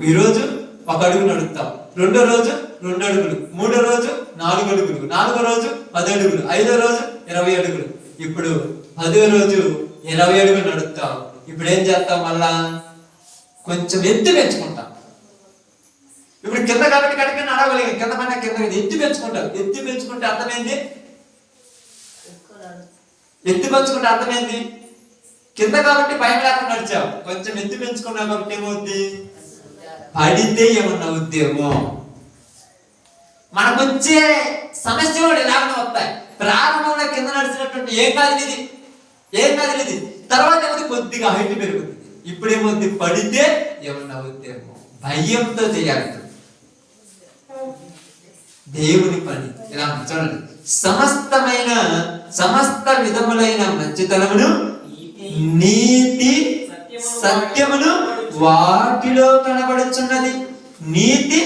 ఈ రోజు 1 అడుగు నడుస్తాం, 2వ రోజు 2 అడుగులు, 3వ రోజు 4 అడుగులు, 4వ రోజు 10 అడుగులు, 5వ రోజు 20 అడుగులు. ఇప్పుడు 10వ రోజు 20 అడుగులు నడుస్తాం. ఇప్పుడు ఏం చేస్తాం? మళ్ళా కొంచెం ఎత్తు పెంచుకుంటాం. ఇప్పుడు కింద కాబట్టి కడికి నడవలేక కింద పైన కింద ఎత్తి పెంచుకుంటారు. ఎత్తి పెంచుకుంటే అర్థమైంది. ఎత్తి పెంచుకుంటే అర్థమైంది కింద కాబట్టి భయం లేకుండా నడిచావు. కొంచెం ఎత్తు పెంచుకున్నావు కాబట్టి ఏమవుద్ది? పడితే ఏమన్నా అవుద్దేమో. మనకు వచ్చే సమస్య కూడా ఇలాగనే వస్తాయి. ప్రారంభంలో కింద నడిచినటువంటి ఏం కాదు ఇది. తర్వాత ఏమవుతుంది? కొద్దిగా హైట్ పెరుగుతుంది. ఇప్పుడు ఏమవుద్ది? పడితే ఏమన్నా అవుద్దేమో. భయంతో చేయాలి దేవుని పని. ఇలా చూడండి, సమస్త విధములైన మంచితనమును నీతి సత్యమును వాటిలో కనబడుచున్నది. నీతి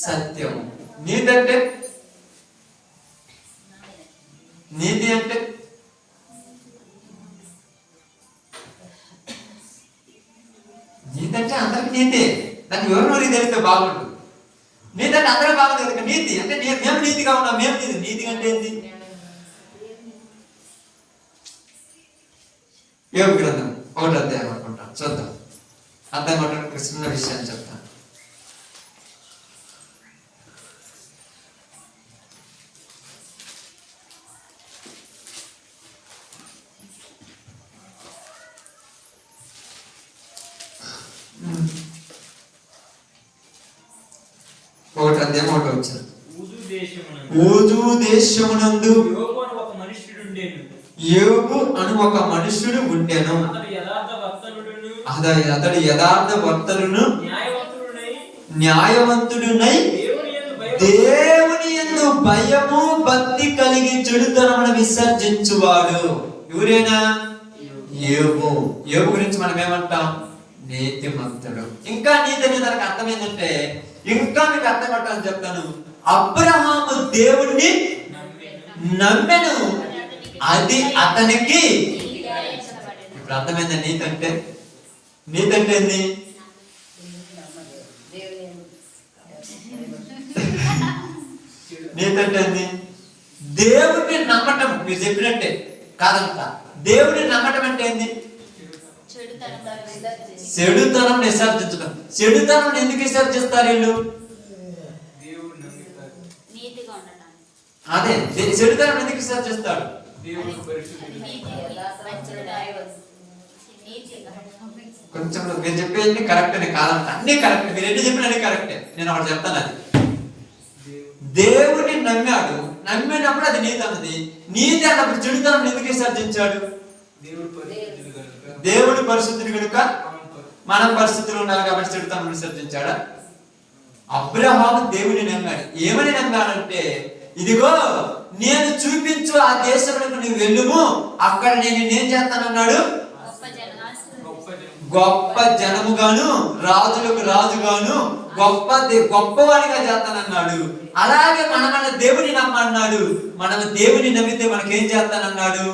సత్యము. నీతి అంటే అందరికి నీతి. దానికి ఎవరు తెలిస్తే బాగుంటుంది. నీతి అంటే అందరూ బాగుంది కదా. నీతి అంటే మేము నీతిగా ఉన్నాం. మేము నీతి అంటే ఏంటి? యోగ గ్రంథం 1వ అధ్యాయం అనుకుంటాం, చూద్దాం. అర్థం ఒక చిన్న విషయాన్ని చెప్తాను. ఊజు దేశమునందు యోగు అను ఒక మనుష్యుడు ఉండెను. అతడు యథార్థ వర్తనును న్యాయవంతుడునై దేవుని యందు భయము భక్తి కలిగి చెడుతనమును విసర్జించువాడు. ఎవరైనా యోగు గురించి మనం ఏమంటాం? నీతిమంతుడు. ఇంకా నీతి అనే దానికి అర్థం ఏంటంటే, ఇంకా మీకు అర్థం పట్టాలని చెప్తాను. అబ్రహాము దేవుణ్ణి నమ్మెను, అది అతనికి. ఇప్పుడు అర్థమైందా నీతి అంటే? నీతి అంటే ఏంది? నీతి అంటే ఏంది? దేవుడిని నమ్మటం. మీరు చెప్పినట్టే కాదంట. దేవుడిని నమ్మటం అంటే ఏంది? చెడుతనం విసర్జించడం. చెడుతనం ఎందుకు విసర్జిస్తారు వీళ్ళు? అదే చెడుతనం ఎందుకు విసర్జిస్తాడు? కొంచెం మీరు చెప్పేది కరెక్ట్ అని కాదంట. అన్ని కరెక్ట్. మీరు ఎన్ని చెప్పిన అన్ని కరెక్టే. నేను ఒకటి చెప్తాను. అది దేవుడిని నమ్మినప్పుడు అది నీతి అన్నది. నీతి అన్నప్పుడు చెడుతనం ఎందుకు విసర్జించాడు? దేవుడి పరిశుద్ధుడు కనుక మనం పరిస్థితులు ఉండాలి కాబట్టి చెడుతనం విసర్జించాడా? అబ్రహాము దేవుని నమ్మాడు. ఏమని నమ్మాడంటే, ఇదిగో నేను చూపించు ఆ దేశంలోకి నువ్వు వెళ్ళుము, అక్కడ నేను ఏం చేస్తానన్నాడు? గొప్ప జనముగాను రాజులకు రాజుగాను గొప్పవాడిగా చేస్తానన్నాడు. అలాగే మన దేవుని నమ్మన్నాడు. మనం దేవుని నమ్మితే మనకేం చేస్తానన్నాడు?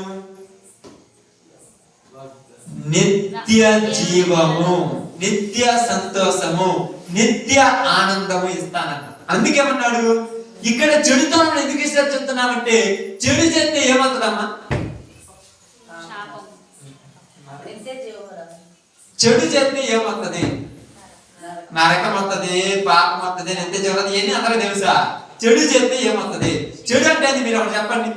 నిత్య జీవము, నిత్య సంతోషము, నిత్య ఆనందము ఇస్తానన్నాడు. అందుకేమన్నాడు? ఇక్కడ చెడుతనం ఎందుకు విసర్జిస్తున్నామంటే, చెడు చేస్తే ఏమవుతుందమ్మా? చెడు చేస్తే ఏమవుతుంది? నరకం వస్తుంది, పాపం వస్తుంది, నిత్య జీవనం. ఇవన్నీ అందరూ తెలుసా? చెడు చేస్తే ఏమవుతుంది? చెడు అంటే మీరు ఒకటి చెప్పండి.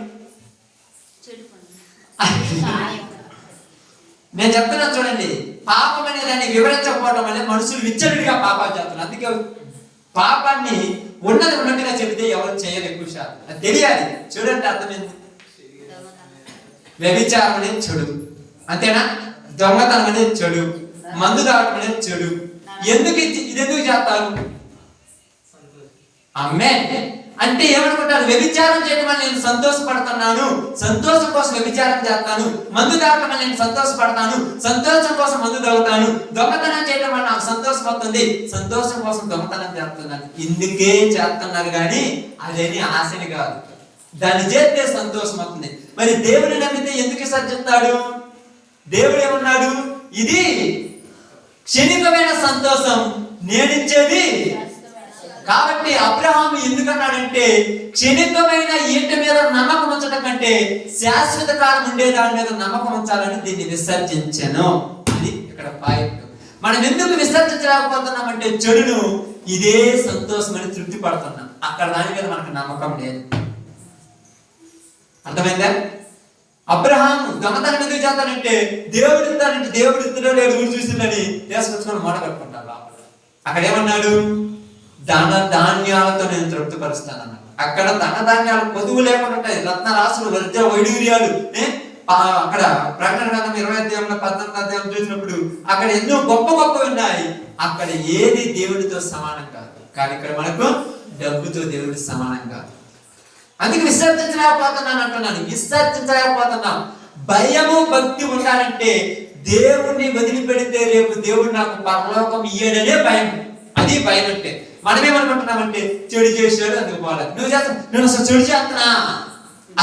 నేను చెప్తున్నా చూడండి. పాపం అనే దాన్ని వివరించకపోవడం వల్ల మనుషులు విచ్చలుడిగా పాపాలు చేస్తున్నారు. అందుకే పాపాన్ని ఉన్నట్టుగా చెబితే ఎవరు చేయరు. ఎక్కువ శాతం అది తెలియాలి. చెడు అంటే అర్థమైంది. వ్యభిచారం అనేది చెడు, అంతేనా? దొంగతనం అనేది చెడు, మందు తాగడం అనేది చెడు. ఇది ఎందుకు చేస్తారు? అమ్మే అంటే ఏమనుకుంటారు? వ్యభిచారం చేయడం వల్ల నేను సంతోషపడుతున్నాను, సంతోషం కోసం వ్యభిచారం చేస్తాను. మందు తాగడం వల్ల నేను సంతోషపడతాను, సంతోషం కోసం మందు తాగుతాను. దొంగతనం చేయడం వల్ల నాకు సంతోషం వస్తుంది, సంతోషం కోసం దొంగతనం చేస్తున్నాను. ఇందుకే చేస్తున్నారు కానీ అదేని ఆశని కాదు. దాన్ని చేస్తే సంతోషం అవుతుంది. మరి దేవుని నమ్మితే ఎందుకు విసర్జిస్తాడు? దేవుడు ఏమన్నాడు? ఇది క్షణికమైన సంతోషం, నేనిచ్చేది. కాబట్టి అబ్రహాము ఎందుకన్నాడంటే, క్షణికమైన ఈట మీద నమ్మకం ఉంచడం కంటే శాశ్వత కాలం ఉండే దాని మీద నమ్మకం ఉంచాలని దీన్ని విసర్జించాను. అది ఇక్కడ పాయింట్. మనం ఎందుకు విసర్జించలేకపోతున్నామంటే, చెడును ఇదే సంతోషం అని తృప్తి పడుతున్నాం. అక్కడ దాని మీద మనకు నమ్మకం లేదు. అర్థమైందా? అబ్రహాము దొంగతనం ఎందుకు చేస్తానంటే దేవుడు ఇస్తానంటే దేవుడు ఇస్తున్నా లేడు ఊరు చూసిందని తీసుకొచ్చుకొని మూట కట్టుకుంటాను లోపల. అక్కడ ఏమన్నాడు? ధాన్యాలతో నేను తృప్తిపరుస్తానన్నాడు. అక్కడ ధాన్యాలు పొదువు లేకుండా ఉంటాయి, రత్నరాశులు, వజ్ర వైడూర్యాలు. అక్కడ ప్రకటన గ్రంథం 20:19 చూసినప్పుడు అక్కడ ఎన్నో గొప్ప గొప్పవి ఉన్నాయి. అక్కడ ఏది దేవుడితో సమానం కాదు. కానీ ఇక్కడ మనకు డబ్బుతో దేవుడి సమానం కాదు. అందుకే విసర్జించలేకపోతున్నాను అంటున్నాను, విసర్జించలేకపోతున్నాను. భయము భక్తి ఉండాలంటే దేవుణ్ణి వదిలిపెడితే రేపు దేవుడు నాకు పరలోకం ఇయ్యడనే భయం. అది భయం అంటే. మనమేమనుకుంటున్నామంటే చెడు చేశాడు అందుకు పోలేదు. నువ్వు చేస్తావు, నేను అసలు చెడు చేస్తున్నా,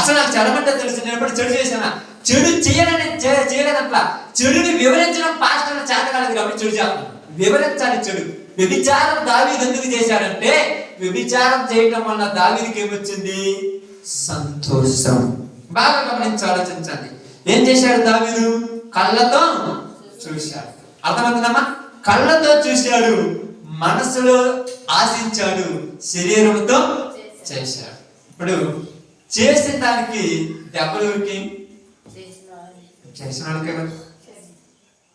అసలు నాకు చెడమంటే తెలుసు, నేను ఎప్పుడు చెడు చేశానా? చెడు చేయడని చేయలేదట్లా. చెడుని వివరించడం పాస్టర్ చేత కాలేదు కాబట్టి చెడు చేస్తున్నాను. వివరించాలి చెడు. వ్యభిచారం దావీదు ఎందుకు చేశాడంటే వ్యభిచారం చేయడం వల్ల దావీదుకి ఏమొచ్చింది? సంతోషం. బాగా గమనించి ఆలోచించండి. ఏం చేశాడు దావీదు? కళ్ళతో చూశాడు. అర్థమవుతుందమ్మా? కళ్ళతో చూశాడు, మనసులో ఆశించాడు, శరీరంతో చేశాడు. ఇప్పుడు చేసిన దానికి దెబ్బలకి చేసిన వాళ్ళకే కదా.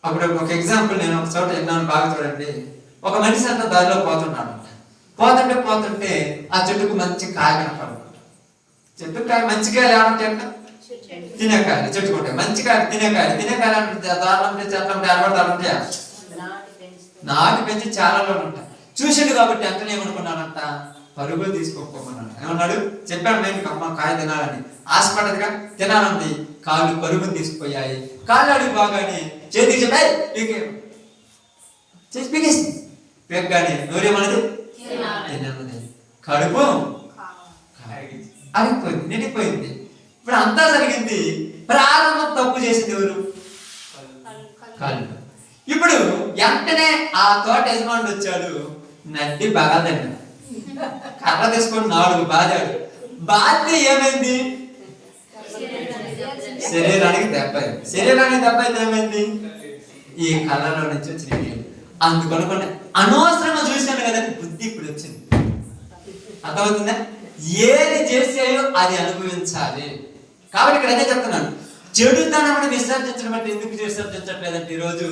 అప్పుడు ఒక ఎగ్జాంపుల్ నేను ఒక చోట విన్నాను, బాగా చూడండి. ఒక మనిషి అంతా దారిలో పోతున్నాడు. పోతుంటే ఆ చెట్టుకు మంచి కాయ కనపడు. చెట్టు కాయ మంచి కాయలు ఏమంటే తినేకాయలు, చెట్టుకుంటాయి మంచి కాయలు, తినేకాయలు అంటే దారులు చెట్ల ఏర్పడతారుంటాయా? నాటి పెంచి చాలా ఉంటాయి. చూసాడు కాబట్టి అంటనే ఏమనుకున్నానంట, పరుగులు తీసుకోకపోమన్నాడు. ఏమన్నాడు? చెప్పాడు నేను అమ్మ కాయ తినాలని, ఆశపడదుగా, తినాలంది. కాళ్ళు పరుగులు తీసుకుపోయాయి. కాళ్ళు అడిగి బాగానే చేతికి చెప్పాయి పీకేసి పెగ్గానే నోరేమన్నది తినన్నది. కడుపు అడిగిపోయింది, నిండిపోయింది. ఇప్పుడు అంతా జరిగింది. ప్రారంభం తప్పు చేసింది ఎవరు? కళ్ళు. ఇప్పుడు వెంటనే ఆ తోట యజమానుడు వచ్చాడు, నడ్డి బాగాదండి, కర్ర తీసుకొని 4 బాధాడు. బాధ్యత ఏమైంది? శరీరానికి దెబ్బ అయితే ఏమైంది? ఈ కళ్ళలో నుంచి వచ్చింది. అందుకనుకోండి అనవసరంగా చూశాను కదా బుద్ధి ఇప్పుడు వచ్చింది. అర్థమవుతుందా? ఏది చేసాయో అది అనుభవించాలి. కాబట్టి ఇక్కడ అదే చెప్తున్నాను, చెడుతనం విసర్జించడం అంటే ఎందుకు విసర్జించట్లేదంటే ఈరోజు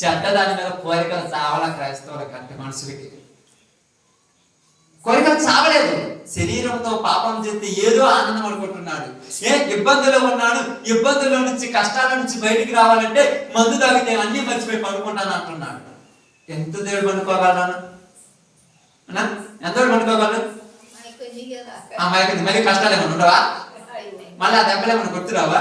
చెడ్డ దాని మీద కోరికలు చావాలా క్రైస్తవులకు అంటే మనుషులకి కోరికలు చావలేదు. శరీరంతో పాపం చేస్తే ఏదో ఆనందం అనుకుంటున్నాడు. ఇబ్బందులో ఉన్నాడు, ఇబ్బందుల నుంచి కష్టాల నుంచి బయటికి రావాలంటే మందు తాగితే అన్ని మర్చిపోయి పడుకుంటాను అంటున్నాడు. ఎంత దేవుడు పడుకోగలను? ఎంతవరకు పడుకోగలరు? మళ్ళీ కష్టాలు ఏమన్నా ఉండవా? మళ్ళీ ఆ దెబ్బలు ఏమన్నా గుర్తురావా?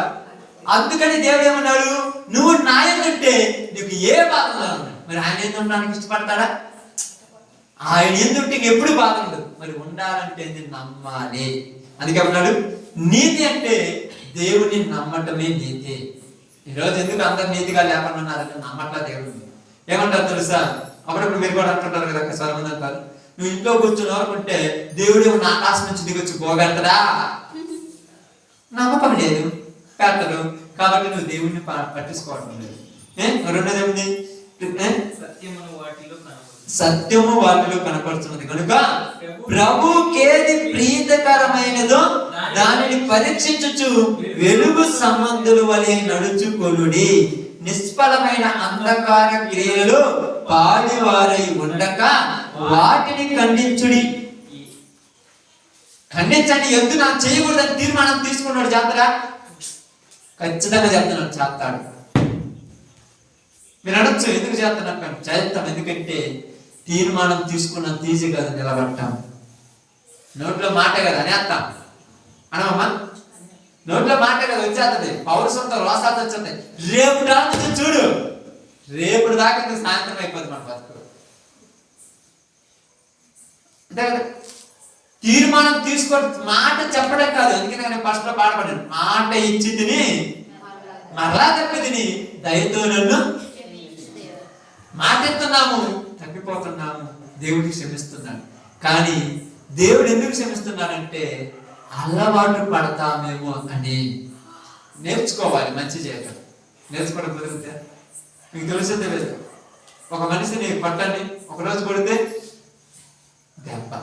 అందుకని దేవుడు ఏమన్నాడు, నువ్వు నాయనంటే నీకు ఏ బాధలో ఉన్నాడు. మరి ఆయన ఎందుకు ఉండడానికి ఇష్టపడతాడా? ఆయన ఎందుంటే ఎప్పుడు బాధ ఉండదు. మరి ఉండాలంటే నమ్మాలి. అందుకే అన్నాడు నీతి అంటే దేవుని నమ్మటమే నీతి. ఈరోజు ఎందుకు అందరు నీతిగా లేకుండా ఉన్నారంటే నమ్మట్లా దేవుడు. ఏమంటారు తెలుసా? అప్పుడప్పుడు మీరు కూడా అంటుంటారు కదా, చాలా మంది అంటారు, నువ్వు ఇంట్లో కూర్చొని అనుకుంటే దేవుడు నా ఆకాశం నుంచి దిగొచ్చి పోగలరా? నమ్మకం లేదు, పెట్టరు. కాబట్టి నువ్వు దేవుడిని పట్టించుకోవడం లేదు. రెండోది ఏమిటి? సత్యము వాటిలో కనపడుతున్నది కనుక ప్రభుకేది ప్రీతకరమైనదో దానిని పరీక్షించుచు వెలుగు సంబంధుల వలె నడుచుకొనుడి. నిష్ఫలమైన అంధకార క్రియలు పాడివారై ఉండక వాటిని ఖండించుడి. ఖండించండి. ఎందుకు నాకు చేయకూడదని తీర్మానం తీసుకున్నాడు జాతర ఖచ్చితంగా చెప్తున్నాడు, చేస్తాడు. మీరు అడగచ్చు ఎందుకు చేస్తున్నాడు? చేస్తాం. ఎందుకంటే తీర్మానం తీసుకున్నాం, తీసి కదా నిలబడతాం. నోట్లో మాట కదా అనేస్తాం అనమ్మా, నోట్లో మాట కదా వచ్చేస్తుంది, పౌరుషంతో రోసాలతో వచ్చేస్తాయి. రేపు రావచ్చు చూడు, రేపు దాకా సాయంత్రం అయిపోతుంది మన బతుకు. అంతే కదా. తీర్మానం తీసుకో, మాట చెప్పడం కాదు. అందుకని నేను ఫస్ట్ లో పాడపడ్డాను, మాట ఇచ్చి తిని మరలా తప్పి తిని దయతో నన్ను మాట ఎత్తున్నాము, తప్పిపోతున్నాము, దేవుడికి క్షమిస్తున్నాడు. కానీ దేవుడు ఎందుకు క్షమిస్తున్నాడంటే అలవాటు పడతామేమో అని. నేర్చుకోవాలి మంచి చేయటం. నేర్చుకోవడం కుదిరితే మీకు తెలిసిందే లేదు. ఒక మనిషిని పట్టండి, ఒకరోజు కొడితే దెబ్బ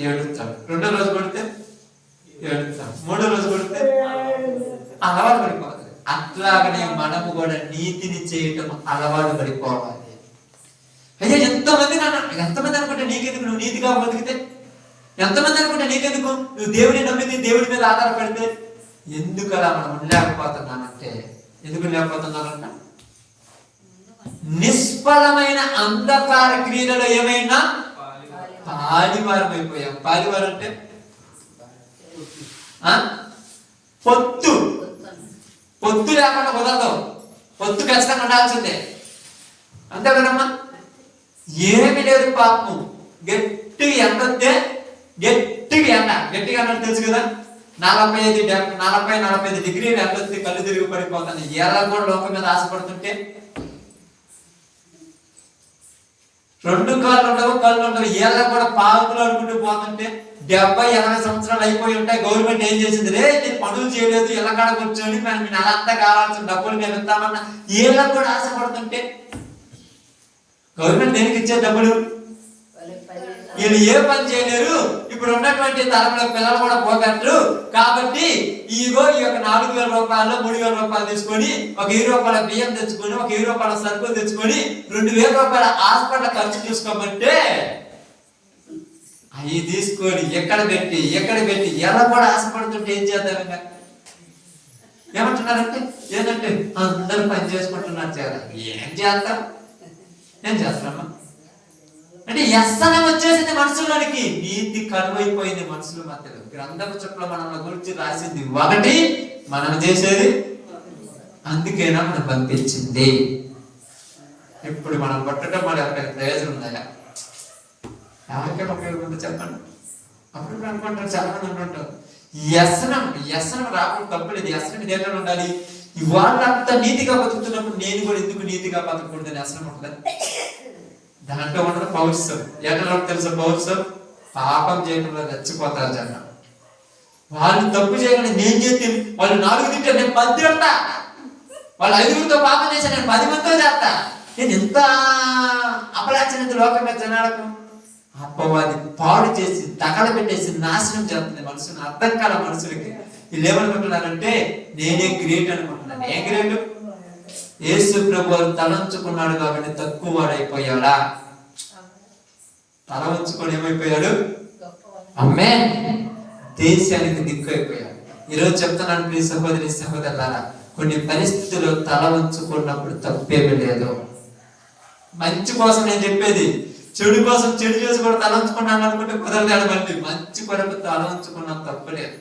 ఏడుస్తాడు, రెండో రోజు కొడితే ఏడుస్తాడు, మూడో రోజు కొడితే అలవాటు పడిపోవాలి. అట్లాగనే మనము కూడా నీతిని చేయటం అలవాటు పడిపోవాలి. అయ్యా ఎంతమంది అనుకుంటే నీకెందుకు, నువ్వు నీతిగా బతికితే ఎంతమంది అనుకుంటే నీకెందుకు, నువ్వు దేవుని నమ్మితే దేవుడి మీద ఆధారపడితే. ఎందుకు అలా మనం ఉండలేకపోతున్నానంటే, ఎందుకు లేకపోతున్నానంట, నిష్ఫలమైన అంధకార క్రియలలో ఏమైనా పాలివారం అయిపోయాం. పాలివారం అంటే పొత్తు లేకుండా కుదరదు, పొత్తు ఖచ్చితంగా ఉండాల్సిందే. అంతే కదమ్మా. ఏమి లేదు పాపము, గట్టిగా ఎండొద్దే, గట్టిగా ఎండ తెలుసు కదా, 40-45 డిగ్రీలు ఎండొద్ది, కళ్ళు తిరిగి పడిపోతాను. ఎలా కూడా లోకం మీద ఆశపడుతుంటే, 2 కాళ్ళు ఉండవు, ఏళ్ళ కూడా పావుకులు అనుకుంటూ పోతుంటే 70-80 సంవత్సరాలు అయిపోయి ఉంటాయి. గవర్నమెంట్ ఏం చేసింది, రే నేను పనులు చేయలేదు, ఇలా కాడ కూర్చొని మేము నెలంతా కావాల్సిన డబ్బులు మేము ఇస్తామన్నా ఏళ్ళకు కూడా ఆశపడుతుంటే, గవర్నమెంట్ దేనికి ఇచ్చే డబ్బులు, వీళ్ళు ఏ పని చేయలేరు. ఇప్పుడు ఉన్నటువంటి తరంలో పిల్లలు కూడా పోగట్రు. కాబట్టి ఇగో ఈ యొక్క 4,000 రూపాయలు 3,000 రూపాయలు తీసుకొని, 1,000 రూపాయల బియ్యం తెచ్చుకొని, 1,000 రూపాయల సరుకులు తెచ్చుకొని, 2,000 రూపాయల హాస్పిటల్ ఖర్చు చూసుకోమంటే అవి తీసుకొని ఎక్కడ పెట్టి ఎలా కూడా ఆశపడుతుంటే ఏం చేద్దాం. ఇంకా ఏమంటున్నారంటే, ఏంటంటే అందరూ పని చేసుకుంటున్నారు చేయాలి. ఏం చేస్తామా అంటే వ్యసనం వచ్చేసింది మనుషులకి, నీతి కరువైపోయింది మనుషుల మధ్యలో. గ్రంథపు చుట్టూ మన గురించి రాసింది ఒకటి, మనం చేసేది అందుకేనా మనం పంపించింది. ఇప్పుడు మనం పట్టడం మన ఎవరికైనా ప్రయోజనం ఉందా? ఎవరికైనా ఉపయోగం ఉందో చెప్పండి. అప్పుడు అనుకుంటారు, చాలా మంది అనుకుంటారు వ్యసనం రాకుండా తప్పలేదు. వ్యసనం దేంట్లో ఉండాలి, వాళ్ళంతా నీతిగా బతుకుతున్నప్పుడు నేను కూడా ఎందుకు నీతిగా బతకూడదని వ్యసనం ఉంటుంది. దాంట్లో ఉండదు పౌరుషం. ఎట్లా తెలుసు పౌరుషం, పాపం చేయకుండా రెచ్చిపోతారు జనం. వాళ్ళు తప్పు చేయకుండా నేను చేస్తే, వాళ్ళు 4 తింటే నేను 10 తింటా, వాళ్ళు 5గురితో పాపం చేశా నేను 10 మందితో చేస్తా. నేను ఎంత అపలాచన లోకంగా జనాలకు. అప్పవాది పాడు చేసి తగల పెట్టేసి నాశనం చేస్తుంది మనుషుని. అర్థం కాల మనుషులకి. వీళ్ళు ఏమనుకుంటున్నారంటే నేనే గ్రేట్ అనుకుంటున్నాను. ఏం గ్రేట్? యేసు ప్రభు తలంచుకున్నాడు కాబట్టి తక్కువ వాడైపోయాడా? తల ఉంచుకొని ఏమైపోయాడు? ఆమేన్. దేశానికి దిక్కు అయిపోయాడు. ఈరోజు చెప్తున్నాను ప్రియ సహోదరి సహోదరులారా, కొన్ని పరిస్థితుల్లో తల ఉంచుకున్నప్పుడు తప్పేమీ లేదు. మంచి కోసం నేను చెప్పేది, చెడు కోసం చెడు చేసి కూడా తల ఉంచుకున్నాను అనుకుంటే కుదరదాడు. మళ్ళీ మంచి కొరకు తల ఉంచుకున్నాం తప్పలేదు.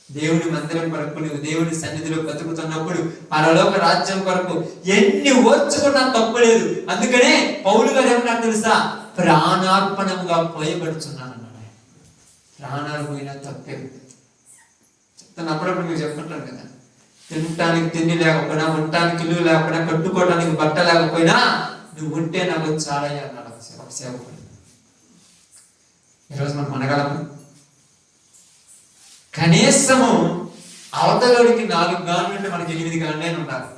దేవుని మందిరం కొరకు, నువ్వు దేవుని సన్నిధిలో బతుకుతున్నప్పుడు పరలోక రాజ్యం కొరకు ఎన్ని ఓర్చుకున్నా తప్పలేదు. అందుకనే పౌలు గారు ఏమన్నా తెలుసా, ప్రాణార్పణంగా పోయబడుచున్నాను అన్నాడు. ప్రాణాలు పోయినా తప్పే. చెప్తాను, అప్పుడప్పుడు మీకు చెప్తుంటాను కదా, తినటానికి తిండి లేకపోయినా, ఉండటానికి ఇల్లు లేకపోయినా, కట్టుకోవడానికి బట్ట లేకపోయినా నువ్వు ఉంటే నాకు చాలా అన్నాడు ఒక సేవకుడు. ఈరోజు మనం అనగలము? కనీసము అవతలోడికి 4 గానులు అంటే మనకి 8 గానులే ఉండాలి.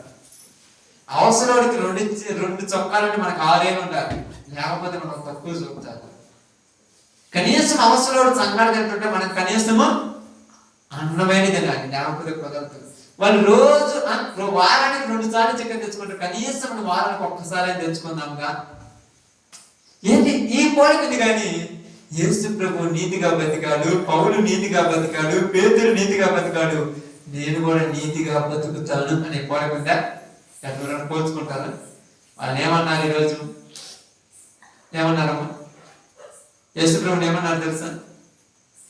అవసరోడికి 2 చొక్కాలంటే మనకు 6 ఉండాలి. లేకపోతే మనం తక్కువ చూపుతారు. కనీసం అవసరోడు సంఘాలు తింటుంటే మనకు కనీసము అన్నమైనది తినాలి, లేకపోతే కుదరదు. వాళ్ళు రోజు వారానికి 2 సార్లు చికెన్ తెచ్చుకుంటారు. కనీసం వారానికి ఒక్కసారి తెచ్చుకుందాంగా. ఏంటి ఈ పోలికది? కానీ యేసు ప్రభు నీతిగా బతికాడు, పౌలు నీతిగా బతికాడు, పేతురు నీతిగా బతికాడు, నేను కూడా నీతిగా బతుకుతాను అనే పోలకుండా ఎవరైనా పోల్చుకుంటారు. వాళ్ళు ఏమన్నారు ఈరోజు? ఏమన్నారమ్మా? యేసు ప్రభుని ఏమన్నారు తెలుసా?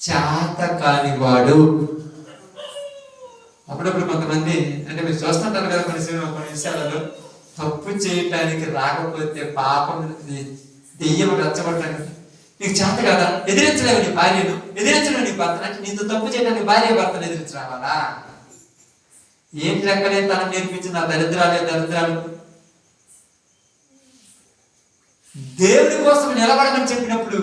చేత కానివాడు. అప్పుడప్పుడు కొంతమంది అంటే మీరు చూస్తుంటారు కదా, కొన్ని విషయాలలో తప్పు చేయటానికి రాకపోతే పాపం దెయ్యం రచ్చబడటానికి నీకు చేత కదా, ఎదిరించలేవు నీ భార్యను, ఎదిరించలేవు నీ భర్తను. అంటే నీతో తప్పు చేయడానికి భార్య భర్తను ఎదిరించి రావాలా? ఏంటి లెక్కలే తనం నేర్పించిన దరిద్రాలు. దేవుని కోసం నిలబడమని చెప్పినప్పుడు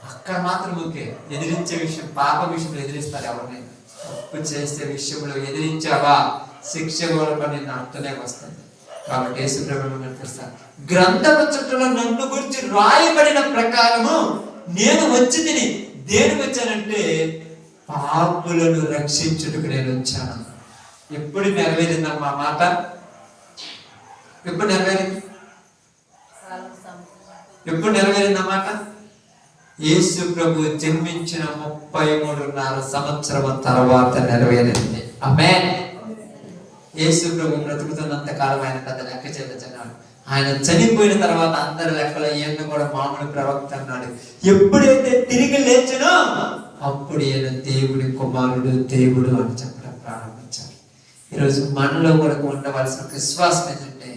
అక్కడ మాత్రం ఓకే. ఎదిరించే విషయం, పాప విషయంలో ఎదిరిస్తారు ఎవరినైనా. తప్పు చేసే విషయంలో ఎదిరించావా శిక్ష కూడా నేను అంటనే వస్తుంది. కాబట్టి యేసు ప్రభువుని తెలుసా, గ్రంథపు చుట్టలో నన్ను గురించి రాయబడిన ప్రకారము నేను వచ్చి తిని దేనికి వచ్చానంటే పాపులను రక్షించుటకు నేను వచ్చాను. ఎప్పుడు నెరవేరిందమ్మా మాట? ఎప్పుడు నెరవేరింది? ఎప్పుడు నెరవేరిందన్నమాట? యేసు ప్రభు జన్మించిన 33.5 సంవత్సరం తర్వాత నెరవేరింది. ఆమేన్. యేసు ప్రభు బ్రతుకుతున్నంత కాలం ఆయన పెద్ద లెక్క చెల్లించున్నాడు. ఆయన చనిపోయిన తర్వాత అందరి లెక్కలో ఈయన కూడా మామూలు ప్రవక్త అన్నాడు. ఎప్పుడైతే తిరిగి లేచినో అప్పుడు ఈయన దేవుడి కుమారుడు, దేవుడు అని చెప్పడం ప్రారంభించారు. ఈరోజు మనలో కూడా ఉండవలసిన విశ్వాసం ఏంటంటే,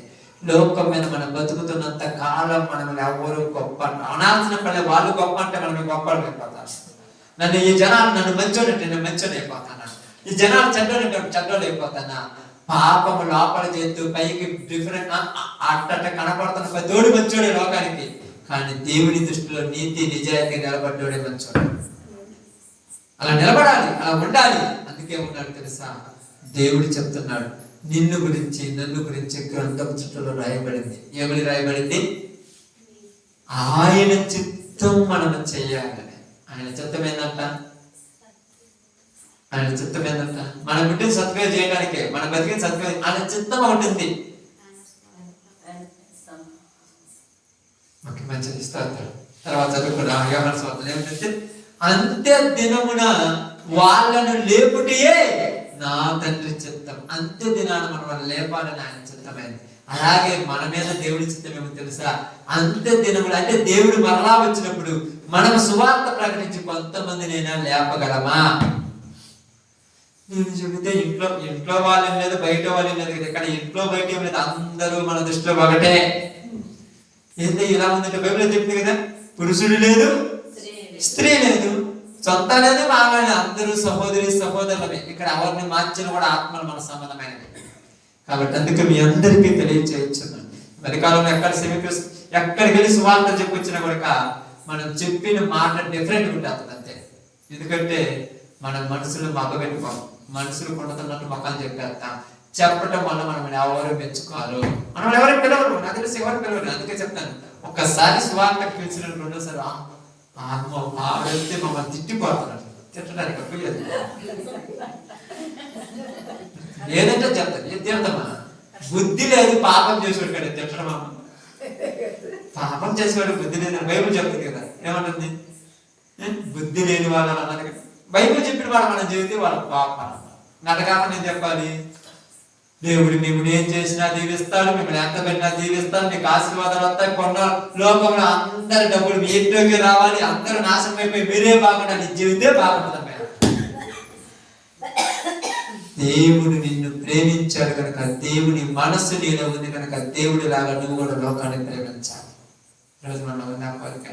లోకం మీద మనం బతుకుతున్నంత కాలం మనం ఎవరు గొప్ప అనాల్సిన పల్లె వాళ్ళు గొప్ప అంటే మనం గొప్పలు అయిపోతారు. నన్ను ఈ జనాలు నన్ను మంచోడంటే నేను మంచోడు అయిపోతానా, ఈ జనాలు చెడ్డోడంటే చెడ్డోడు అయిపోతానా. పాపము లోపల చేస్తూ పైకి డిఫరెంట్ అట్ట కనపడుతున్న పెద్దోడు మంచోడే లోకానికి, కానీ దేవుని దృష్టిలో నీతి నిజాయితీ నిలబడ్డోడే మంచోడు. అలా నిలబడాలి, అలా ఉండాలి. అందుకే ఉన్నాడు తెలుసా, దేవుడు చెప్తున్నాడు నిన్ను గురించి నన్ను గురించి గ్రంథం చుట్టూలో రాయబడింది. ఏమని రాయబడింది? ఆయన చిత్తం మనం చెయ్యాలని. ఆయన చిత్తం ఏంటంట? ఆయన చిత్తం ఏంటంట? మన బిడ్డను సత్క్రియ చేయడానికే, మన బతికిన సత్క్రియ. ఆయన చిత్తం ఉంటుంది. ఓకే, మంచిది ఇస్తారు. తర్వాత చదువుకున్నా యోహాను సువార్తలో ఏమిటంటే, అంత్య దినమున వాళ్ళను లేపుటయే నా తండ్రి చిత్తం. అంత్య దినాన మనం లేపాలని ఆయన చిత్తమైంది. అలాగే మన మీద దేవుడి చిత్తం ఏమో తెలుసా? అంత్య దినములు అంటే దేవుడు మరలా వచ్చినప్పుడు మనం సువార్త ప్రకటించి కొంతమందినైనా లేపగలమా? నేను చెబితే ఇంట్లో వాళ్ళు లేదు, బయట వాళ్ళు లేదు కదా. ఇక్కడ ఇంట్లో బయట ఏం లేదు, అందరూ మన దృష్టిలో ఒకటే. ఏంటి ఇలా ఉందంటే బైబిల్ చెప్పింది కదా, పురుషుడు లేదు, స్త్రీ లేదు, సొంత లేదు, మామూలు అందరూ సహోదరి సహోదరులమే. ఇక్కడ ఎవరిని మార్చిన కూడా ఆత్మలు మన సంబంధమైనవి. కాబట్టి అందుకే మీ అందరికీ తెలియచేయచ్చున్నాను. మధ్యకాలంలో ఎక్కడికి వెళ్ళి సువార్త చెప్పొచ్చినా కూడా మనం చెప్పిన మాట డిఫరెంట్ ఉంటుంది అంతే. ఎందుకంటే మనం మనసులు మగ్గబెట్టుకోం, మనసులు కొండుతున్నట్టు మొక్కలు చెప్పేస్తాం. చెప్పటం వల్ల మనం ఎవరు మెచ్చుకోరు, మనం ఎవరికి పిలవరు. నాకు తెలిసి ఎవరు పిలవరు. అందుకే చెప్తాను, ఒక్కసారి సువార్తకు పిలిచిన రెండోసారి ఆవిడైతే మమ్మల్ని తిట్టిపోతున్నాడు. తిట్టడానికి పోయేది ఏదంటే చెప్తాను, ఏం తిడతామా? బుద్ధి లేదు, పాపం చేసేవాడు కదా తిట్టడమా. పాపం చేసేవాడు బుద్ధి లేదు బైబిల్ చెప్తుంది కదా. ఏమంటుంది? బుద్ధి లేని వాళ్ళు అన్నది. బైబిల్ చెప్పిన వాడు మనం చెబితే వాళ్ళ పాపం. నటకాపని నేను చెప్పాలి, దేవుడు మిమ్మల్ని ఏం చేసినా దీవిస్తాడు, మిమ్మల్ని ఎంత పెట్టినా దీవిస్తాడు, మీకు ఆశీర్వాదాలు వస్తాయి. కొన్న లోకంలో అందరి డబ్బులు మీ ఇంట్లోకి రావాలి, అందరూ నాశనం అయిపోయి మీరే బాగుండాలి, నీ జీవితే బాగుంటుంది. దేవుడు నిన్ను ప్రేమించాడు కనుక, దేవుని మనస్సు నీలో ఉంది కనుక, దేవుడి లాగా నువ్వు కూడా లోకాన్ని ప్రేమించాలి. ఈరోజు మనం ఉన్న కోరిక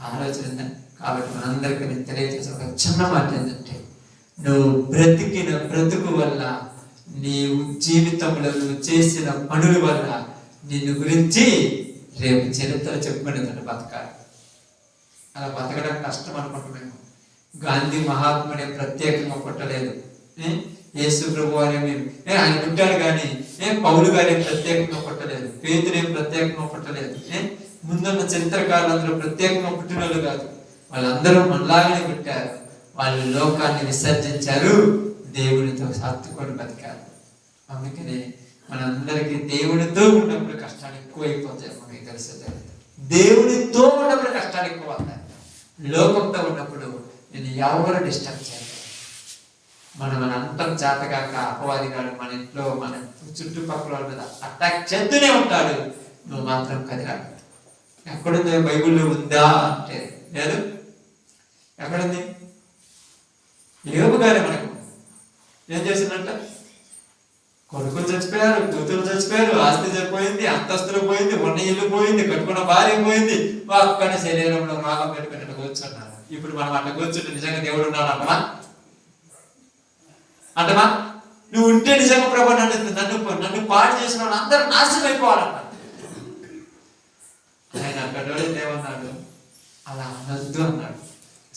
ఆలోచన. కాబట్టి మనందరికీ నేను తెలియజేసే ఒక చిన్న మాట ఏంటంటే, నువ్వు బ్రతికిన బ్రతుకు వల్ల, నీవు జీవితంలో నువ్వు చేసిన పనుల వల్ల నిన్ను గురించి రేపు చరిత్ర చెప్పబడిందంటే బతకాలి. అలా బతకడం కష్టం అనుకుంటున్నాము. గాంధీ మహాత్ముడే ప్రత్యేకంగా పుట్టలేదు, యేసు ప్రభు అని ఆయన పుట్టాడు, కానీ పౌలు గారి ప్రత్యేకంగా పుట్టలేదు, పేతురేం ప్రత్యేకంగా పుట్టలేదు. ముందున్న చరిత్రకారులు అందరూ ప్రత్యేకంగా పుట్టిన వాళ్ళు కాదు, వాళ్ళందరూ మనలాగానే పుట్టారు. వాళ్ళు లోకాన్ని విసర్జించారు, దేవునితో హత్తుకొని బతికారు. అందుకనే మనందరికీ దేవునితో ఉన్నప్పుడు కష్టాలు ఎక్కువ అయిపోతాయి. మనకి తెలిసేది, దేవునితో ఉన్నప్పుడు కష్టాలు ఎక్కువ అవుతాయి. లోకంతో ఉన్నప్పుడు నేను ఎవరు డిస్టర్బ్ చేయలేదు. మన అంతం చేతగాక అపవాది గాడు మన ఇంట్లో మన చుట్టుపక్కల వాళ్ళ మీద అటాక్ చేస్తూనే ఉంటాడు. నువ్వు మాత్రం కదిరాడు. ఎక్కడుందో బైబిల్లో ఉందా అంటే లేదు. ఎక్కడుంది? యోబు గారే మనకు ఏం చేసిందంట? కొడుకులు చచ్చిపోయారు, కూతురు చచ్చిపోయారు, ఆస్తి చచ్చిపోయింది, అంతస్తులు పోయింది, ఉన్న ఇల్లు పోయింది, కట్టుకున్న భార్య పోయింది, ఒక్కడి శరీరంలో రోగం పెట్టుకున్నట్టు కూర్చున్నారు. ఇప్పుడు మనం అట్లా కూర్చుంటే నిజంగా దేవుడు ఉన్నాడు అంటమా? అంటమా? నువ్వు ఉంటే నిజంగా ప్రభు నన్ను పాడు చేసిన వాళ్ళు అందరూ నాశనం అయిపోవాలంట. ఆయన అక్కడ ఏమన్నాడు? అలా అనద్దు అన్నాడు.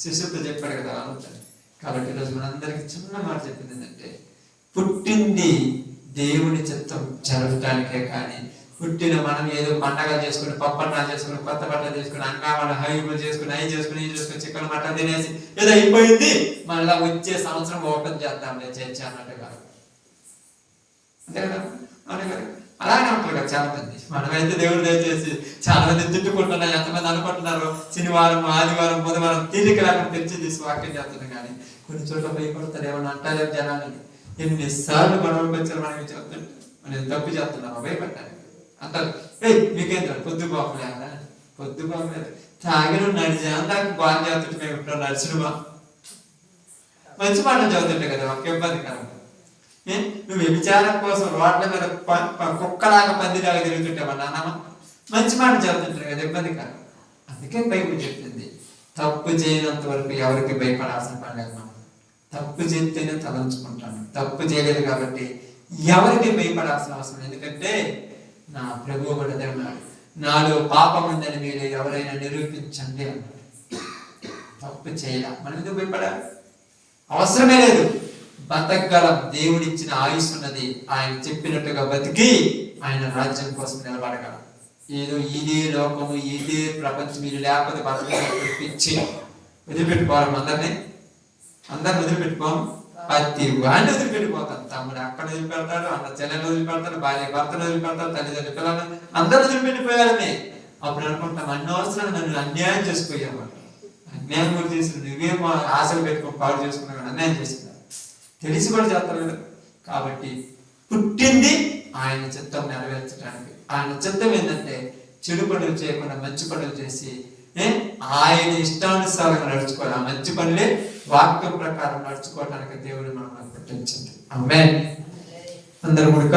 శిశువుతో చెప్పాడు కదా అనొద్దని. కాబట్టి ఈరోజు మనందరికీ చిన్న మాట చెప్పింది ఏంటంటే, పుట్టింది దేవుని చిత్తం జరగటానికే, కానీ పుట్టిన మనం ఏదో పండగ చేసుకుని, పప్పన్న చేసుకుని, కొత్త బట్టలు చేసుకుని, అంగామని హైబులు చేసుకుని, అవి చేసుకుని, ఇది చేసుకుని, చికెన్ మటన్ తినేసి ఏదో అయిపోయింది, మళ్ళీ వచ్చే సంవత్సరం ఓపెన్ చేద్దాంలే చర్చ అన్నట్టు కాదు. అంతే కదా, అవును కదా. అలానే ఉంటారు కదా చాలా మంది. మనమైతే దేవుడు దయచేసి చాలా మంది తిట్టుకుంటున్నారు, ఎంతమంది అనుకుంటున్నారు శనివారం ఆదివారం బుధవారం తీరిక లేకుండా తెచ్చి తీసి వాక్యం చేస్తున్నాం. కానీ కొన్ని చోట్ల భయపడతారు, ఏమన్నా అంటారు జనాలని. ఎన్నిసార్లు గొడవలకు వచ్చారు మనకి చెప్తుంటే మనం తప్పు చేస్తున్నామా భయపడ్డారు అంటారు. మీకేం పొద్దుపోకలేదా, పొద్దుపోకలేదు తాగిన నడిచాను దాకా బాగా చేస్తుంటే మేము ఇప్పుడు నడిచినవా మంచి మాటలు చదువుతుంటే కదా ఒక ఇబ్బంది కనుక. నువ్వు వ్యభిచారం కోసం రోడ్ల మీద కుక్కలాగా పందిలాగా తిరుగుతుంటావా నాన్నమ్మ, మంచి మాట చదువుతుంటారు కదా ఇబ్బంది కనుక. అందుకే బైబిల్ చెప్తుంది తప్పు చేయనంత వరకు ఎవరికి భయపడాల్సిన పని లేదు. మనం తప్పు చేస్తేనే తలంచుకుంటాను, తప్పు చేయలేదు కాబట్టి ఎవరికి భయపడాల్సిన అవసరం. ఎందుకంటే నా ప్రభువు కూడా అన్నాడు, నాలో పాపం ఉందని మీరు ఎవరైనా నిరూపించండి అన్నాడు. తప్పు చేయాల, మనం ఎందుకు భయపడాలి? అవసరమే లేదు. బతకగలం, దేవుడిచ్చిన ఆయుష్ ఉన్నది. ఆయన చెప్పినట్టుగా బతికి ఆయన రాజ్యం కోసం నిలబడగలం. ఏదో ఇదే లోకము ఇదే ప్రపంచం ఇది లేకపోతే బతకపిచ్చి వదిలిపెట్టుకోవాలి. అందరిని వదిలిపెట్టుకోము, ప్రతి వాడిని వదిలిపెట్టిపోతాం. తమ్ముడు అక్కడ వదిలిపెడతాడు, అన్న చెల్లెని వదిలిపెడతాడు, భార్య భర్తను వదిలిపెడతాడు, తల్లిదండ్రులు పిల్లలు అందరూ వదిలిపెట్టిపోయాలనే. అప్పుడు అనుకుంటాం అన్నవసరం నన్ను అన్యాయం చేసుకుపోయాము, అన్యాయం కూడా చేసిన నువ్వేమో ఆశలు పెట్టుకుని పాడు చేసుకున్నావు, అన్యాయం చేస్తున్నా తెలిసి కూడా చేస్తారు కదా. కాబట్టి పుట్టింది ఆయన చిత్తం నెరవేర్చడానికి. ఆయన చిత్తం ఏంటంటే చెడు పనులు చేయకుండా మంచి పనులు చేసి ఆయన ఇష్టానుసారంగా నడుచుకోవాలి. ఆ మంచి పనులే వాక్యం ప్రకారం నడుచుకోవడానికి దేవుడు మనం పుట్టించింది. ఆమేన్. అందరూ కూడా